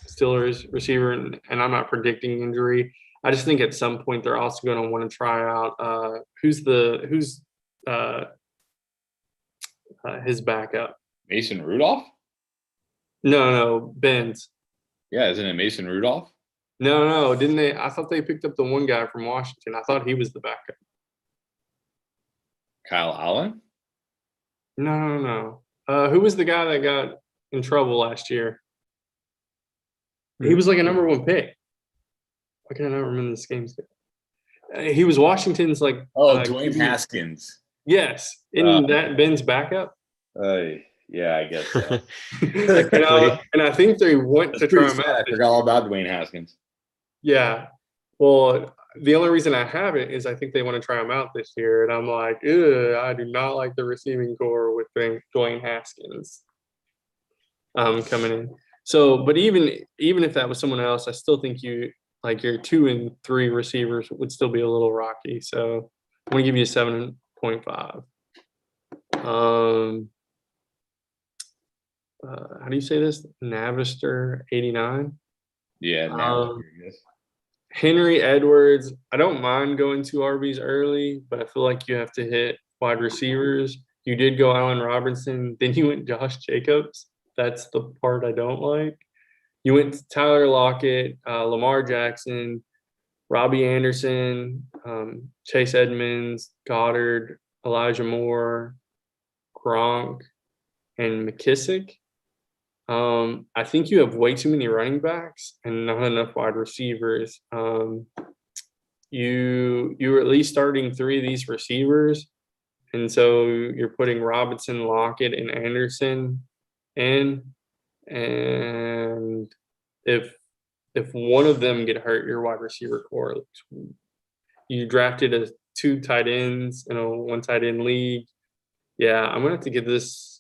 [SPEAKER 3] Steelers receiver, and I'm not predicting injury. I just think at some point they're also going to want to try out who's his backup.
[SPEAKER 1] Mason Rudolph?
[SPEAKER 3] No, Ben's.
[SPEAKER 1] Yeah, isn't it Mason Rudolph?
[SPEAKER 3] No, didn't they? I thought they picked up the one guy from Washington. I thought he was the backup.
[SPEAKER 1] Kyle Allen?
[SPEAKER 3] No. Who was the guy that got in trouble last year? He was like a number 1 pick. Why can I not remember this game's name? He was Washington's
[SPEAKER 1] Dwayne Haskins.
[SPEAKER 3] Yes. Isn't that Ben's backup?
[SPEAKER 1] Yeah, I guess so.
[SPEAKER 3] and I think they want to try him out.
[SPEAKER 1] I forgot all about Dwayne Haskins.
[SPEAKER 3] Yeah. Well, the only reason I have it is I think they want to try him out this year. And I'm like, I do not like the receiving core with Dwayne Haskins coming in. So, but even if that was someone else, I still think your 2 and 3 receivers would still be a little rocky. So I'm going to give you a 7.5. How do you say this? Navister 89.
[SPEAKER 1] Yeah,
[SPEAKER 3] Henry Edwards. I don't mind going 2 RBs early, but I feel like you have to hit wide receivers. You did go Allen Robinson, then you went Josh Jacobs. That's the part I don't like. You went to Tyler Lockett, Lamar Jackson, Robbie Anderson, Chase Edmonds, Goddard, Elijah Moore, Gronk, and McKissick. I think you have way too many running backs and not enough wide receivers. You were at least starting 3 of these receivers, and so you're putting Robinson, Lockett, and Anderson in. And if one of them get hurt, your wide receiver core looks. You drafted 2 tight ends in a 1 tight end league. Yeah, I'm gonna have to give this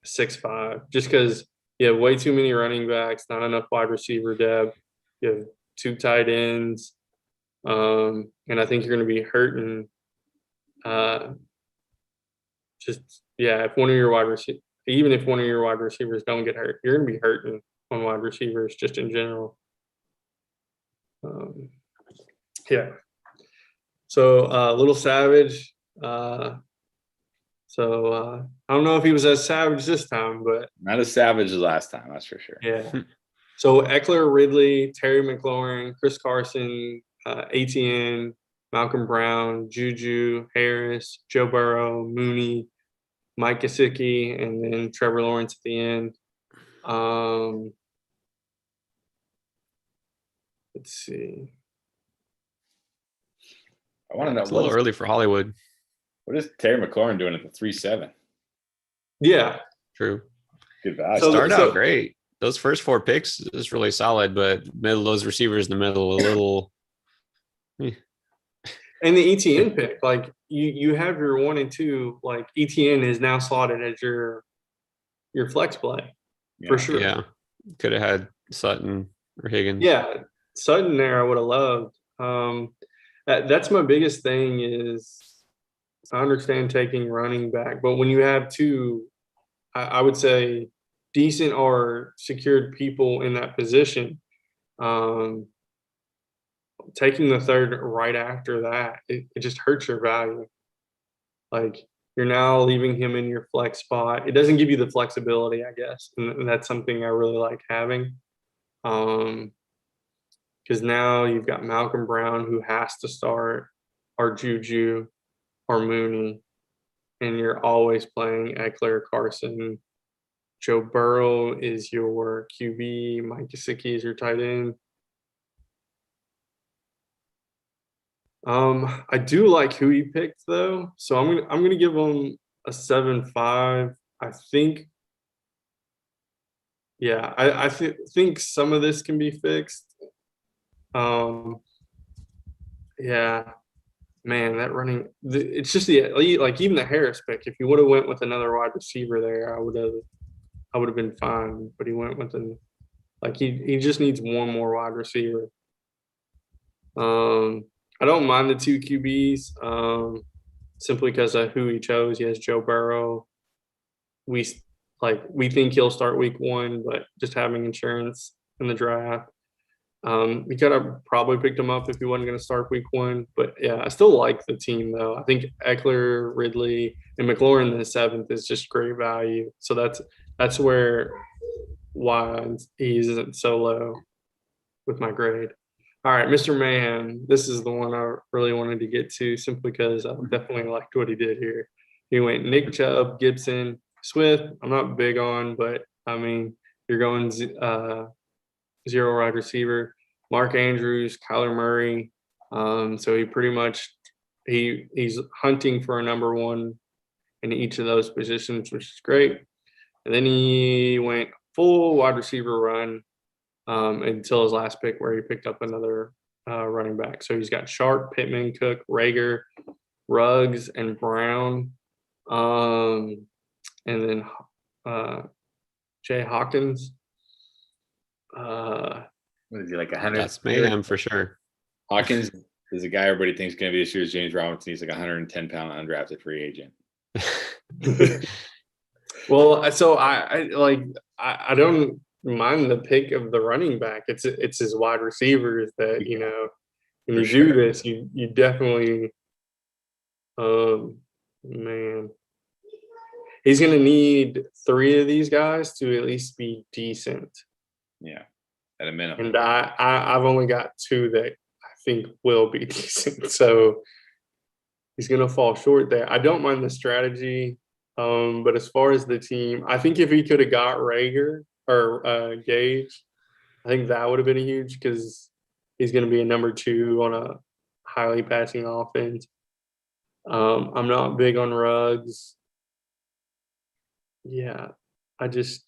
[SPEAKER 3] 6.5 just because you have way too many running backs, not enough wide receiver depth. You have 2 tight ends, and I think you're going to be hurting. If one of your wide receivers, even if one of your wide receivers don't get hurt, you're going to be hurting on wide receivers just in general. So Little Savage. So I don't know if he was as savage this time, but
[SPEAKER 1] not as savage as last time, that's for sure.
[SPEAKER 3] Yeah. So Eckler, Ridley, Terry McLaurin, Chris Carson, ATN, Malcolm Brown, Juju, Harris, Joe Burrow, Mooney, Mike Gesicki, and then Trevor Lawrence at the end. Let's see.
[SPEAKER 1] I want to know
[SPEAKER 2] It's a little early for Hollywood.
[SPEAKER 1] what is Terry McLaurin doing at the 3-7?
[SPEAKER 3] Yeah.
[SPEAKER 2] True.
[SPEAKER 1] Good value.
[SPEAKER 3] So-
[SPEAKER 2] Started out great. Those first 4 picks is really solid, but middle those receivers in the middle a little.
[SPEAKER 3] And the ETN pick, like you have your 1 and 2, like ETN is now slotted as your flex play for sure.
[SPEAKER 2] Yeah, could have had Sutton or Higgins.
[SPEAKER 3] Yeah, Sutton there I would have loved. That's my biggest thing is I understand taking running back, but when you have 2, I would say decent or secured people in that position, taking the 3rd right after that, it just hurts your value. Like you're now leaving him in your flex spot. It doesn't give you the flexibility, I guess, and that's something I really like having. Because now you've got Malcolm Brown who has to start, or Juju, or Mooney, and you're always playing Eckler, Carson. Joe Burrow is your QB. Mike Gesicki is your tight end. I do like who he picked though, so I'm gonna give him a 7.5. I think, yeah, I think some of this can be fixed. Yeah, man, that running, it's just like even the Harris pick. If you would have went with another wide receiver there, I would have been fine. But he went with he just needs one more wide receiver. I don't mind the 2 QBs, simply because of who he chose. He has Joe Burrow. We think he'll start week 1, but just having insurance in the draft. We could have probably picked him up if he wasn't going to start week 1. But yeah, I still like the team though. I think Eckler, Ridley, and McLaurin in the 7th is just great value. So that's why he isn't so low with my grade. All right, Mr. Mayhem. This is the one I really wanted to get to simply because I definitely liked what he did here. He went Nick Chubb, Gibson, Swift. I'm not big on, but I mean, you're going 0 wide receiver. Mark Andrews, Kyler Murray. So he pretty much he's hunting for a number 1 in each of those positions, which is great. And then he went full wide receiver run until his last pick, where he picked up another running back. So he's got Sharp, Pittman, Cook, Rager, Ruggs, and Brown, and then Jay Hawkins.
[SPEAKER 1] What is he, like 100?
[SPEAKER 2] That's mayhem for sure.
[SPEAKER 1] Hawkins is a guy everybody thinks is going to be this year's James Robinson. He's like 110-pound undrafted free agent.
[SPEAKER 3] Well, so I don't mind the pick of the running back. It's his wide receivers that, when you do this, you definitely, man, he's going to need 3 of these guys to at least be decent.
[SPEAKER 1] Yeah, at a minimum.
[SPEAKER 3] And I've only got 2 that I think will be decent. So he's going to fall short there. I don't mind the strategy. But as far as the team, I think if he could have got Rager or Gage, I think that would have been a huge, because he's going to be a number 2 on a highly passing offense. I'm not big on Ruggs. Yeah,
[SPEAKER 2] the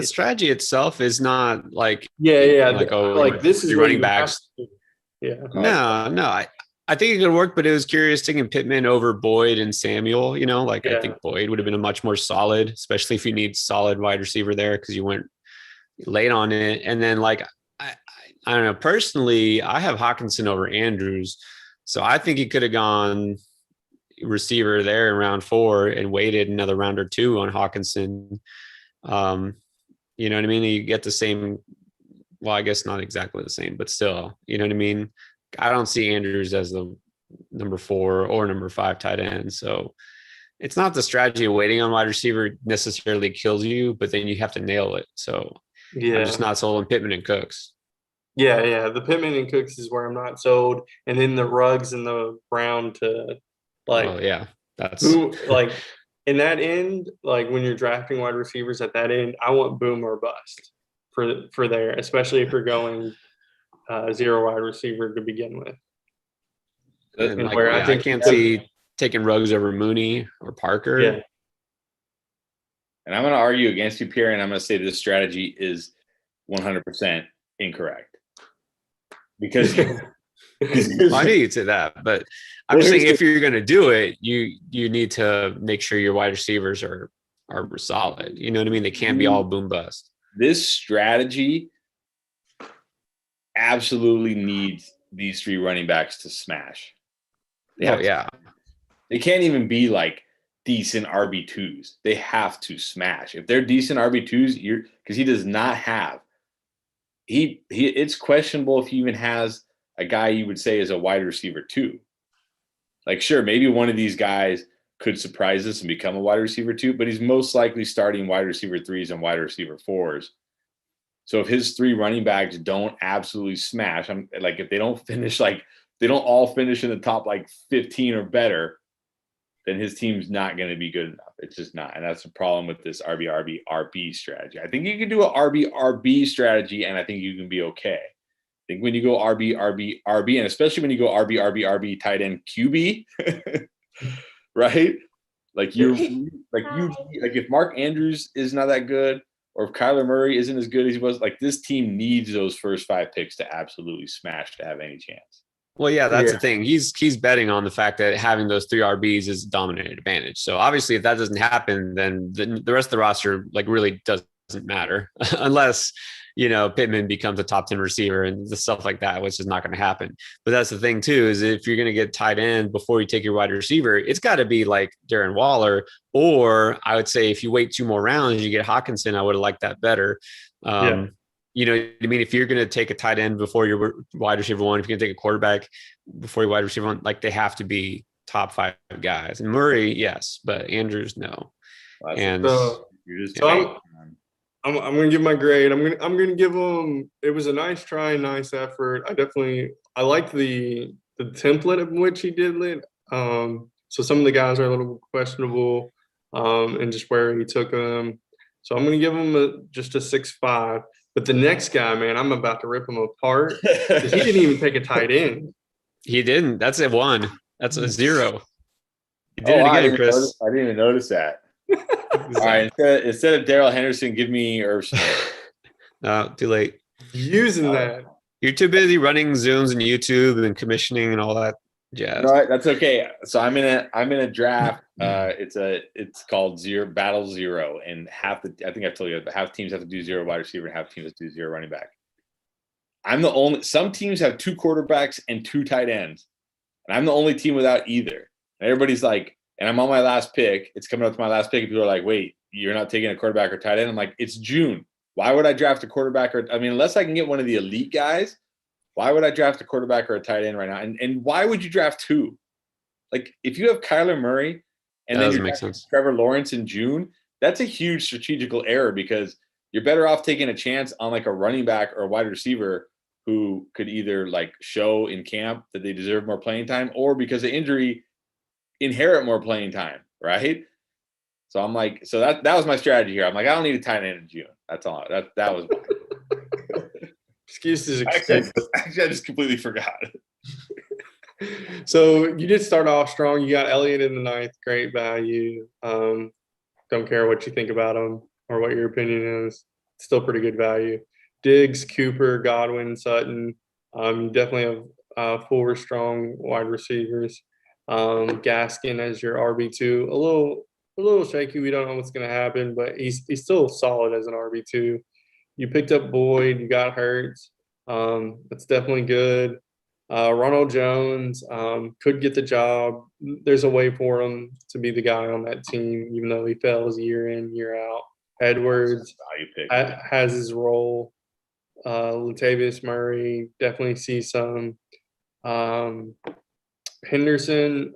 [SPEAKER 2] strategy itself is not like
[SPEAKER 3] this is
[SPEAKER 2] running backs.
[SPEAKER 3] Yeah.
[SPEAKER 2] No. I think it could work, but it was curious taking Pittman over Boyd and Samuel. I think Boyd would have been a much more solid, especially if you need solid wide receiver there, because you went late on it. And then I don't know, personally, I have Hawkinson over Andrews. So I think he could have gone receiver there in round 4 and waited another round or 2 on Hawkinson. You know what I mean? You get the same, well, I guess not exactly the same, but still, you know what I mean? I don't see Andrews as the number 4 or number 5 tight end. So it's not the strategy of waiting on wide receiver necessarily kills you, but then you have to nail it. So I'm just not sold on Pittman and Cooks.
[SPEAKER 3] Yeah. The Pittman and Cooks is where I'm not sold, and then the Ruggs and the Brown to like
[SPEAKER 2] Oh yeah, that's
[SPEAKER 3] who like in that end, like when you're drafting wide receivers at that end, I want boom or bust for there, especially if you're going zero wide receiver to begin with.
[SPEAKER 2] and
[SPEAKER 3] And
[SPEAKER 2] like
[SPEAKER 3] where I
[SPEAKER 2] yeah, I
[SPEAKER 3] think
[SPEAKER 2] can't see taking Ruggs over Mooney or Parker.
[SPEAKER 3] yeah.
[SPEAKER 1] And I'm going to argue against you, Pierre, and I'm going to say this strategy is 100% incorrect. Because
[SPEAKER 2] Well, I knew you'd say that, but I'm
[SPEAKER 1] Well,
[SPEAKER 2] just saying
[SPEAKER 1] here's
[SPEAKER 2] if you're going to do it, you need to make sure your wide receivers are solid. You know what I mean? They can't be all boom bust.
[SPEAKER 1] this strategy absolutely needs these three running backs to smash.
[SPEAKER 2] Oh yeah,
[SPEAKER 1] They can't even be like decent RB2s. They have to smash. If they're decent RB2s, because he does not have it's questionable if he even has a guy you would say is a wide receiver too. Like, sure, maybe one of these guys could surprise us and become a wide receiver too, but he's most likely starting wide receiver 3s and wide receiver 4s. So if his three running backs don't absolutely smash, I'm like, if they don't finish they don't all finish in the top like 15 or better, then his team's not going to be good enough. It's just not. And that's the problem with this RB strategy. I think you can do an RB strategy, and I think you can be okay. I think when you go RB, and especially when you go RB, tight end QB, right? Like like if Mark Andrews is not that good, or if Kyler Murray isn't as good as he was, like this team needs those first 5 picks to absolutely smash to have any chance.
[SPEAKER 2] Well, yeah, that's the thing. He's betting on the fact that having those 3 RBs is a dominant advantage. So obviously, if that doesn't happen, then the rest of the roster like really doesn't matter unless Pittman becomes a top 10 receiver and the stuff like that, which is not going to happen. But that's the thing too, is if you're going to get tight end before you take your wide receiver, it's got to be like Darren Waller, or I would say if you wait 2 more rounds, you get Hawkinson. I would have liked that better. You know what I mean? If you're going to take a tight end before your wide receiver 1, if you're going to take a quarterback before your wide receiver 1, like they have to be top 5 guys. And Murray, yes, but Andrews, no.
[SPEAKER 1] Well,
[SPEAKER 2] and
[SPEAKER 3] I'm going to give my grade. I'm going to give him. It was a nice try, nice effort. I liked the template of which he did it. So some of the guys are a little questionable, and just where he took them. So I'm going to give him just a 6.5. But the next guy, man, I'm about to rip him apart. He didn't even take a tight end.
[SPEAKER 2] He didn't. That's a 1. That's a 0. You did it again, Chris.
[SPEAKER 1] I didn't even notice that. All right, instead of Darrell Henderson, give me Irv Smith.
[SPEAKER 2] No, too late.
[SPEAKER 3] Using that.
[SPEAKER 2] You're too busy running Zooms and YouTube and commissioning and all that jazz.
[SPEAKER 1] No, that's okay. So I'm in a draft. It's called Battle Zero, and I think I've told you, but half teams have to do 0 wide receiver, and half teams have to do 0 running back. Some teams have 2 quarterbacks and 2 tight ends, and I'm the only team without either. And everybody's like, and I'm on my last pick. It's coming up to my last pick, and people are like, "Wait, you're not taking a quarterback or tight end?" I'm like, "It's June. Why would I draft a quarterback unless I can get one of the elite guys? Why would I draft a quarterback or a tight end right now? And why would you draft 2? Like, if you have Kyler Murray and then you have Trevor Lawrence in June, that's a huge strategical error, because you're better off taking a chance on like a running back or a wide receiver who could either like show in camp that they deserve more playing time, or because of injury inherit more playing time, right? So I'm like, so that was my strategy here. I'm like, I don't need a tight end in June. That's all. That was mine.
[SPEAKER 3] Excuses.
[SPEAKER 1] Actually, I just completely forgot.
[SPEAKER 3] So you did start off strong. You got Elliott in the 9th, great value. Don't care what you think about him or what your opinion is. Still pretty good value. Diggs, Cooper, Godwin, Sutton. You definitely have 4 strong wide receivers. Gaskin as your RB2. A little shaky. We don't know what's going to happen, but he's still solid as an RB2. You picked up Boyd. You got Hurts. That's definitely good. Ronald Jones could get the job. There's a way for him to be the guy on that team, even though he fails year in, year out. Edwards has his role. Latavius Murray definitely sees some. Henderson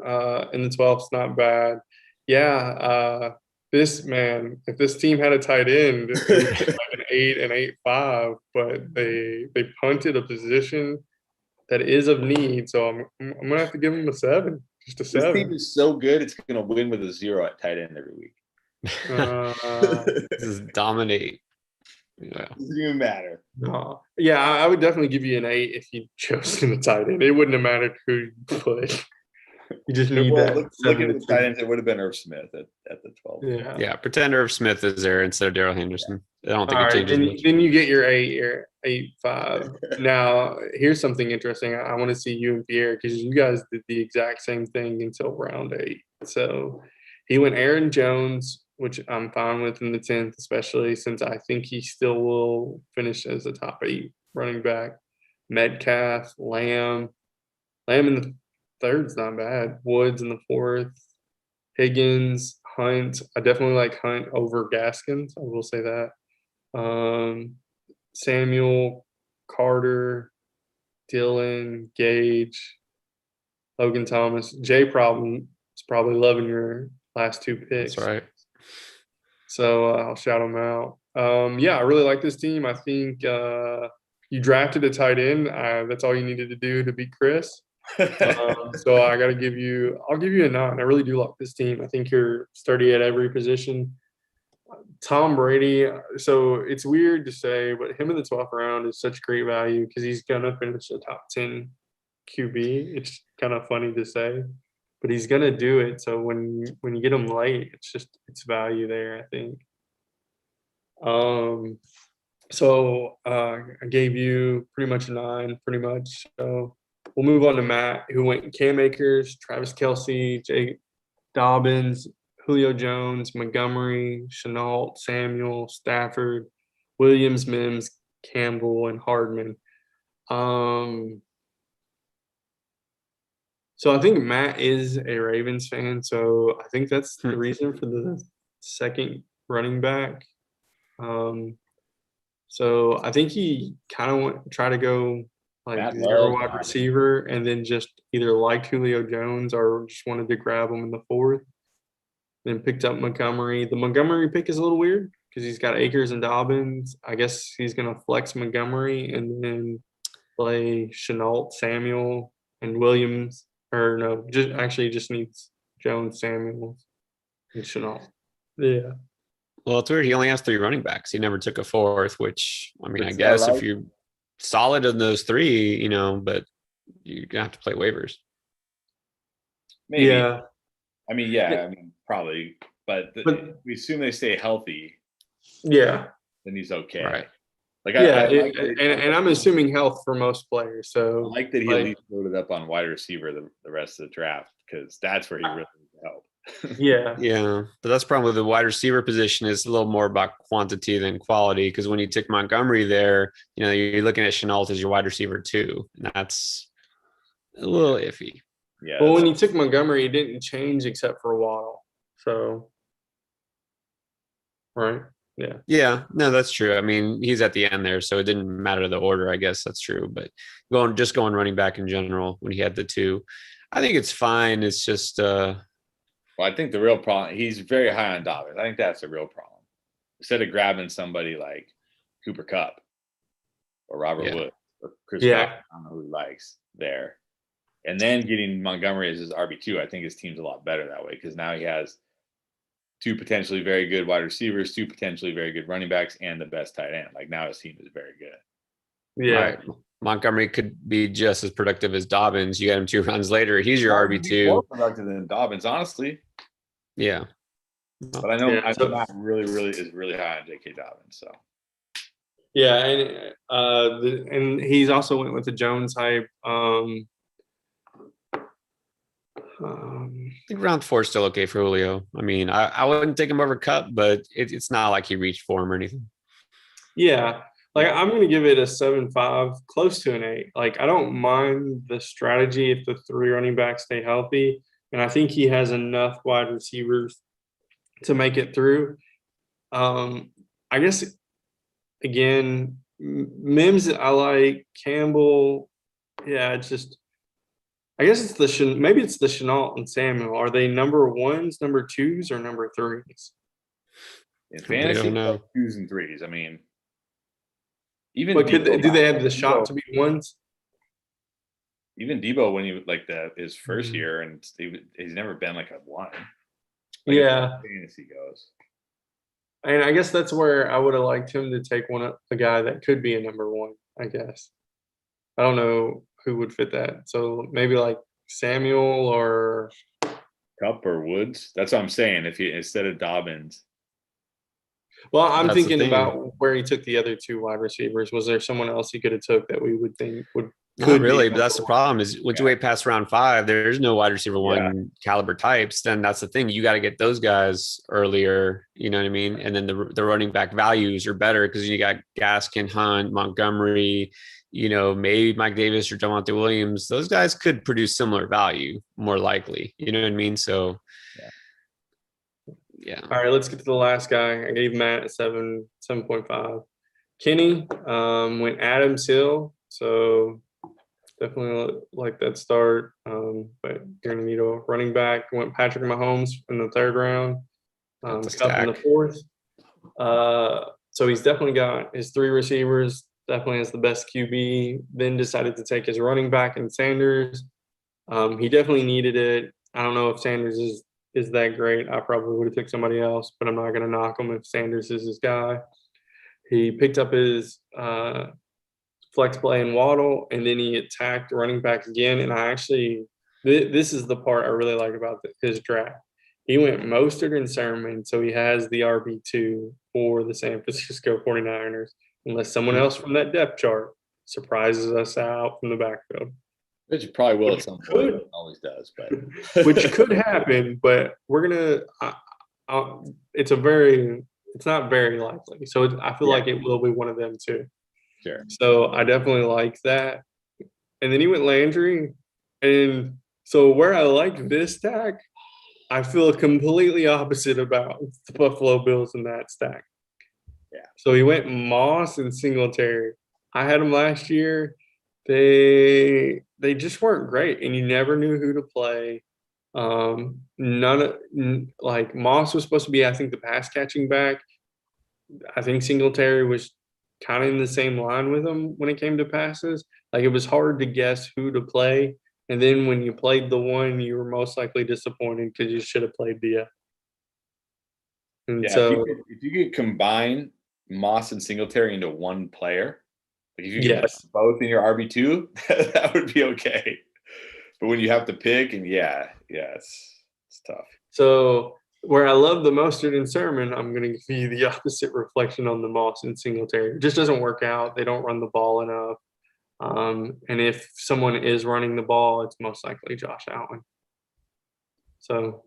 [SPEAKER 3] in the 12th is not bad. Yeah, if this team had a tight end, it would be like an 8 and 8.5, but they punted a position that is of need. So I'm gonna have to give him a 7, just a
[SPEAKER 1] This team
[SPEAKER 3] 7.
[SPEAKER 1] is so good, it's going to win with a 0 at tight end every week.
[SPEAKER 2] This is dominate. Yeah.
[SPEAKER 1] Doesn't even matter.
[SPEAKER 3] No. Yeah, I would definitely give you an 8 if you chose in the tight end. It wouldn't have mattered who you put. You just need
[SPEAKER 1] Well,
[SPEAKER 3] that.
[SPEAKER 1] looking
[SPEAKER 3] 7
[SPEAKER 1] at the tight ends, it would have been Irv Smith at the 12.
[SPEAKER 3] Yeah.
[SPEAKER 2] Yeah, pretend Irv Smith is there instead of Daryl Henderson. I don't think
[SPEAKER 3] All
[SPEAKER 2] it
[SPEAKER 3] right,
[SPEAKER 2] changes
[SPEAKER 3] then,
[SPEAKER 2] much.
[SPEAKER 3] then you get your 8.5. Now, here's something interesting. I want to see you and Pierre because you guys did the exact same thing until round 8. So he went Aaron Jones, which I'm fine with in the 10th, especially since I think he still will finish as a top 8 running back. Metcalf, Lamb in the 3rd's not bad. Woods in the 4th. Higgins, Hunt. I definitely like Hunt over Gaskins. I will say that. Samuel, Carter, Dylan, Gage, Logan Thomas. Jay problem is probably loving your last 2 picks.
[SPEAKER 2] That's right.
[SPEAKER 3] So I'll shout them out. Yeah, I really like this team. I think you drafted a tight end. That's all you needed to do to beat Chris. So I'll give you a 9. I really do like this team. I think you're sturdy at every position. Tom Brady, so it's weird to say, but him in the 12th round is such great value because he's gonna finish the top 10 QB. It's kind of funny to say, but he's gonna do it. So when you get him late, it's value there, I think. So I gave you pretty much a 9, pretty much. So we'll move on to Matt, who went Cam Akers, Travis Kelce, Jake Dobbins, Julio Jones, Montgomery, Chenault, Samuel, Stafford, Williams, Mims, Campbell, and Hardman. So I think Matt is a Ravens fan, so I think that's the reason for the second running back. So I think he kind of try to go like
[SPEAKER 1] Matt
[SPEAKER 3] 0
[SPEAKER 1] loves
[SPEAKER 3] wide
[SPEAKER 1] Dobbins.
[SPEAKER 3] receiver, and then just either liked Julio Jones or just wanted to grab him in the 4th. Then picked up Montgomery. The Montgomery pick is a little weird because he's got Akers and Dobbins. I guess he's going to flex Montgomery and then play Chenault, Samuel, and Williams. Or no, just needs Jones, Samuel, and Chenault. Yeah.
[SPEAKER 2] Well, it's weird. He only has 3 running backs. He never took a 4th, which I mean, I
[SPEAKER 1] Is that
[SPEAKER 2] guess
[SPEAKER 1] right?
[SPEAKER 2] if you're solid in those 3, but you're gonna have to play waivers.
[SPEAKER 1] Maybe.
[SPEAKER 3] Yeah.
[SPEAKER 1] I mean, yeah. I mean, probably. But
[SPEAKER 3] But-
[SPEAKER 1] we assume they stay healthy,
[SPEAKER 3] Yeah.
[SPEAKER 1] then he's okay.
[SPEAKER 2] Right.
[SPEAKER 1] Like
[SPEAKER 3] Yeah.
[SPEAKER 1] I like that
[SPEAKER 3] And I'm assuming health for most players.
[SPEAKER 1] I
[SPEAKER 3] So
[SPEAKER 1] like that he
[SPEAKER 3] like-
[SPEAKER 1] at least loaded up on wide receiver the rest of the draft because that's where he really needs help.
[SPEAKER 3] yeah.
[SPEAKER 2] Yeah, but that's probably the wide receiver position is a little more about quantity than quality because when you take Montgomery there, you're looking at Chenault as your wide receiver too, and that's a little iffy.
[SPEAKER 1] Yeah.
[SPEAKER 3] Well, when you took Montgomery, it didn't change except for Waddle. So, right? Yeah.
[SPEAKER 2] Yeah, no, that's true. I mean, he's at the end there, so it didn't matter the order. I guess that's true. But going running back in general when he had the 2, I think it's fine. It's just
[SPEAKER 1] Well, I think the real problem, he's very high on Dobbins. I think that's the real problem. Instead of grabbing somebody like Cooper Kupp or Robert
[SPEAKER 2] Yeah.
[SPEAKER 1] Wood or Chris
[SPEAKER 3] Yeah.
[SPEAKER 1] Godwin, I don't know who he likes there. And then getting Montgomery as his RB2, I think his team's a lot better that way because now he has 2 potentially very good wide receivers, 2 potentially very good running backs, and the best tight end. Like now his team is very good.
[SPEAKER 3] Yeah.
[SPEAKER 2] right. Montgomery could be just as productive as Dobbins. You got him 2 runs later. He's your
[SPEAKER 1] More
[SPEAKER 2] RB2.
[SPEAKER 1] productive than Dobbins, honestly.
[SPEAKER 2] Yeah.
[SPEAKER 1] But I know
[SPEAKER 3] Yeah, so-
[SPEAKER 1] Matt really is really high on J.K. Dobbins. So
[SPEAKER 3] Yeah, and he's also went with the Jones hype.
[SPEAKER 2] I think round 4 is still okay for Julio. I mean, I wouldn't take him over Cup, but it's not like he reached for him or anything.
[SPEAKER 3] Yeah, like I'm gonna give it a 7.5, close to an 8. Like I don't mind the strategy if the 3 running backs stay healthy, and I think he has enough wide receivers to make it through. I guess again, Mims I like, Campbell. Yeah, it's just. I guess it's maybe it's the Chenault and Samuel. Are they number 1s, number 2s, or number 3s?
[SPEAKER 1] in
[SPEAKER 2] They
[SPEAKER 1] fantasy,
[SPEAKER 2] don't know.
[SPEAKER 1] like 2s and 3s. I mean, Even
[SPEAKER 3] But
[SPEAKER 1] Debo,
[SPEAKER 3] do they have the shot to be ones?
[SPEAKER 1] even Debo when he like his first
[SPEAKER 3] Mhm.
[SPEAKER 1] year, and he's never been like a one. Like,
[SPEAKER 3] Yeah.
[SPEAKER 1] as fantasy goes.
[SPEAKER 3] And I guess that's where I would have liked him to take a guy that could be a number one, I guess. I don't know who would fit that. So maybe like Samuel or
[SPEAKER 1] Cup or Woods. That's what I'm saying. If you instead of Dobbins,
[SPEAKER 3] well, I'm
[SPEAKER 2] That's the
[SPEAKER 3] thinking
[SPEAKER 2] thing.
[SPEAKER 3] about where he took the other two wide receivers. Was there someone else he could have took that we would think would
[SPEAKER 2] Not
[SPEAKER 3] could
[SPEAKER 2] really,
[SPEAKER 3] be
[SPEAKER 2] but that's the
[SPEAKER 3] number one?
[SPEAKER 2] problem is once you wait past round 5, there's no wide receiver
[SPEAKER 1] Yeah.
[SPEAKER 2] one caliber types. Then that's the thing. You got to get those guys earlier. You know what I mean? And then the running back values are better because you got Gaskin, Hunt, Montgomery, maybe Mike Davis or Javonte Williams. Those guys could produce similar value more likely. You know what I mean? So, yeah.
[SPEAKER 3] All right, let's get to the last guy. I gave Matt a 7.5. Kenny went Adams Hill, so definitely like that start. But you're gonna need a running back. Went Patrick Mahomes in the 3rd round.
[SPEAKER 2] Got the
[SPEAKER 3] Cup in the
[SPEAKER 2] stack.
[SPEAKER 3] 4th. So he's definitely got his 3 receivers. Definitely has the best QB. Then decided to take his running back in Sanders. He definitely needed it. I don't know if Sanders is that great. I probably would have picked somebody else, but I'm not going to knock him if Sanders is his guy. He picked up his flex play in Waddle, and then he attacked running back again. And I actually, this is the part I really like about his draft. He went Mostert and Sermon, so he has the RB2 for the San Francisco 49ers, unless someone else from that depth chart surprises us out from the backfield.
[SPEAKER 1] which probably will at some point.
[SPEAKER 3] Could.
[SPEAKER 1] It always does, but
[SPEAKER 3] Which could happen, but we're gonna. It's not very likely. So I feel like it will be one of them too.
[SPEAKER 1] Sure.
[SPEAKER 3] So I definitely like that. And then he went Landry, and so where I like this stack, I feel completely opposite about the Buffalo Bills in that stack.
[SPEAKER 1] Yeah.
[SPEAKER 3] So he went Moss and Singletary. I had him last year. They just weren't great, and you never knew who to play. Like Moss was supposed to be, I think, the pass catching back. I think Singletary was kind of in the same line with him when it came to passes. Like it was hard to guess who to play. And then when you played the one, you were most likely disappointed because you should have played the other. And
[SPEAKER 1] Yeah,
[SPEAKER 3] so,
[SPEAKER 1] if you could combine Moss and Singletary into one player, like if you could
[SPEAKER 3] yes.
[SPEAKER 1] put both in your RB2, that would be okay. But when you have to pick, and it's tough.
[SPEAKER 3] So where I love the Mostert and Sermon, I'm going to give you the opposite reflection on the Moss and Singletary. It just doesn't work out. They don't run the ball enough. And if someone is running the ball, it's most likely Josh Allen. So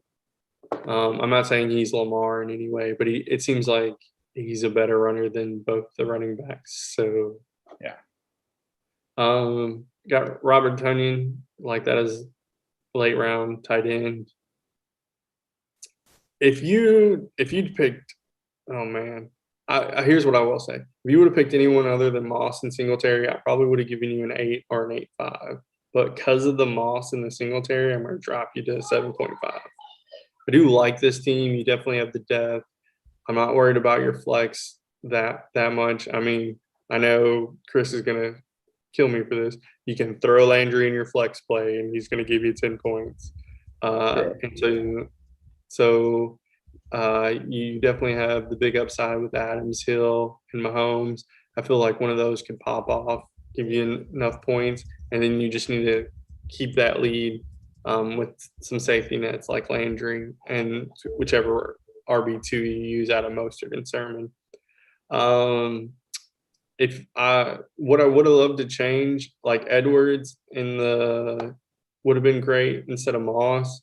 [SPEAKER 3] I'm not saying he's Lamar in any way, but it seems like he's a better runner than both the running backs. So
[SPEAKER 1] Yeah.
[SPEAKER 3] Got Robert Tonyan, like that as late round tight end. If you'd picked, oh man, here's what I will say: if you would have picked anyone other than Moss and Singletary, I probably would have given you an 8 or an 8.5. But because of the Moss and the Singletary, I'm going to drop you to 7.5. I do like this team. You definitely have the depth. I'm not worried about your flex that much. I mean, I know Chris is going to kill me for this. You can throw Landry in your flex play, and he's going to give you 10 points.
[SPEAKER 1] Sure.
[SPEAKER 3] And so you definitely have the big upside with Adams, Hill, and Mahomes. I feel like one of those could pop off, give you enough points, and then you just need to keep that lead with some safety nets like Landry and whichever RB2 you use out of Mostert and Sermon. What I would have loved to change, like Edwards in the would have been great instead of Moss,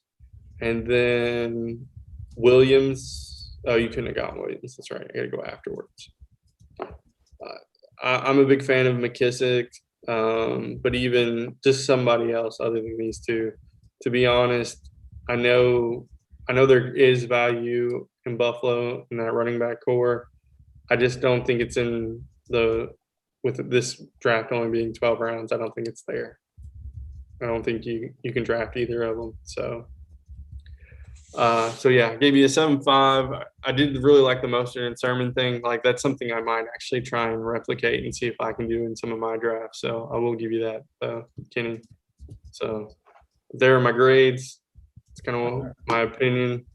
[SPEAKER 3] and then Williams. Oh, you couldn't have gotten Williams. That's right. I got to go afterwards. I'm a big fan of McKissick, but even just somebody else other than these two. To be honest, I know there is value in Buffalo in that running back core. I just don't think it's in with this draft only being 12 rounds. I don't think it's there. I don't think you can draft either of them. So So yeah, gave you a 7.5. I did really like the Mostert and Sermon thing. Like that's something I might actually try and replicate and see if I can do in some of my drafts. So I will give you that, Kenny. So there are my grades. It's kind of my opinion.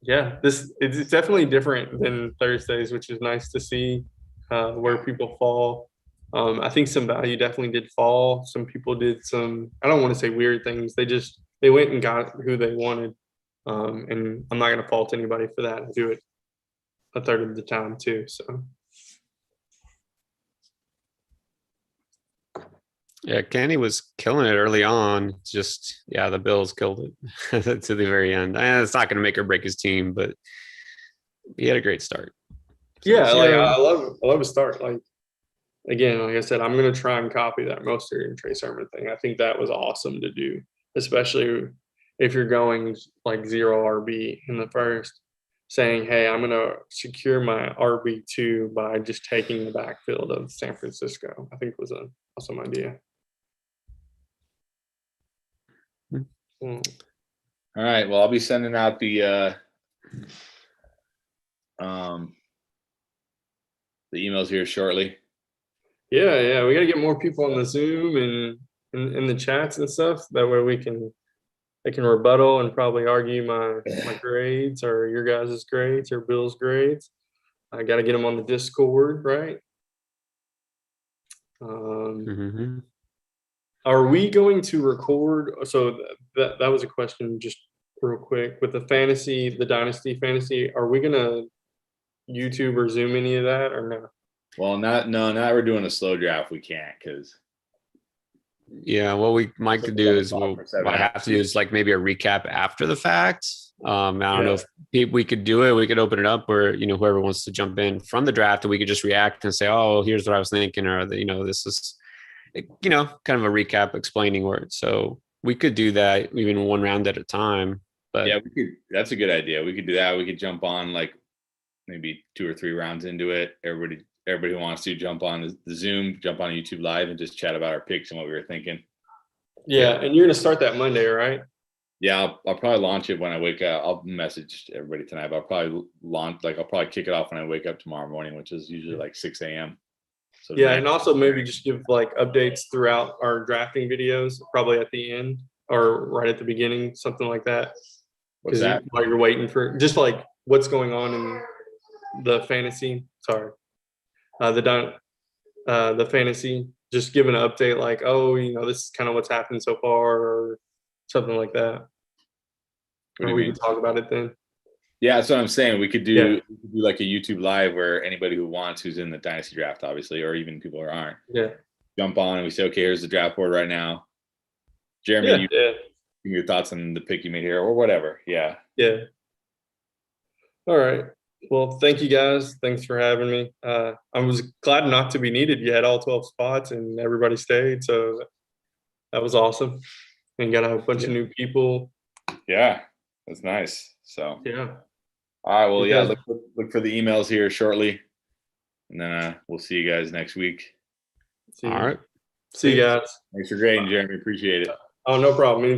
[SPEAKER 3] Yeah, it's definitely different than Thursdays, which is nice to see where people fall. I think some value definitely did fall. Some people did some, I don't want to say weird things. They went and got who they wanted. And I'm not going to fault anybody for that. I do it a third of the time too. So
[SPEAKER 2] Yeah, Kenny was killing it early on. Just yeah, the Bills killed it to the very end. And it's not going to make or break his team, but he had a great start. So,
[SPEAKER 3] yeah, like
[SPEAKER 2] zero.
[SPEAKER 3] I love a start. Like again, like I said, I'm going to try and copy that Mostert and Trey Sermon thing. I think that was awesome to do, especially if you're going like 0 RB in the first, saying, hey, I'm going to secure my RB2 by just taking the backfield of San Francisco. I think was an awesome idea.
[SPEAKER 2] Hmm.
[SPEAKER 1] All right. Well, I'll be sending out the emails here shortly.
[SPEAKER 3] Yeah, we got to get more people on the Zoom and in the chats and stuff. That way they can rebuttal and probably argue my grades or your guys' grades or Bill's grades. I got to get them on the Discord, right?
[SPEAKER 2] Mm-hmm.
[SPEAKER 3] Are we going to record? So that was a question, just real quick, with the Dynasty fantasy. Are we gonna YouTube or Zoom any of that or no?
[SPEAKER 1] Well, now we're doing a slow draft. We can't because
[SPEAKER 2] Yeah, what we might could do is we'll might have to do is like maybe a recap after the fact. I don't know if we could do it. We could open it up where whoever wants to jump in from the draft, and we could just react and say, "Oh, here's what I was thinking," or this is kind of a recap explaining where. So we could do that even one round at a time. But
[SPEAKER 1] yeah, we could. That's a good idea. We could do that. We could jump on like maybe 2 or 3 rounds into it. Everybody who wants to jump on the Zoom, jump on YouTube Live, and just chat about our picks and what we were thinking.
[SPEAKER 3] Yeah, and you're gonna start that Monday, right?
[SPEAKER 1] Yeah, I'll probably launch it when I wake up. I'll message everybody tonight, but I'll probably kick it off when I wake up tomorrow morning, which is usually like 6 a.m. So
[SPEAKER 3] yeah, and also maybe just give like updates throughout our drafting videos, probably at the end or right at the beginning, something like that.
[SPEAKER 1] What's that?
[SPEAKER 3] While you're waiting for just like what's going on in the fantasy. Sorry, the fantasy. Just give an update like, oh, this is kind of what's happened so far, or something like that.
[SPEAKER 1] What do
[SPEAKER 3] Or
[SPEAKER 1] you
[SPEAKER 3] we
[SPEAKER 1] mean?
[SPEAKER 3] can talk about it then.
[SPEAKER 1] Yeah, that's what I'm saying. We could do like a YouTube Live where anybody who wants, who's in the dynasty draft, obviously, or even people who aren't, jump on and we say, okay, here's the draft board right now. Jeremy, give me your thoughts on the pick you made here, or whatever. Yeah.
[SPEAKER 3] All right. Well, thank you guys. Thanks for having me. I was glad not to be needed. You had all 12 spots and everybody stayed, so that was awesome. And got a bunch of new people.
[SPEAKER 1] Yeah, that's nice. So
[SPEAKER 3] yeah.
[SPEAKER 1] All right. Well, look for the emails here shortly, and then we'll see you guys next week.
[SPEAKER 2] All right.
[SPEAKER 3] See you guys.
[SPEAKER 1] Thanks for grading, Jeremy. Appreciate it.
[SPEAKER 3] Oh, no problem. Anytime.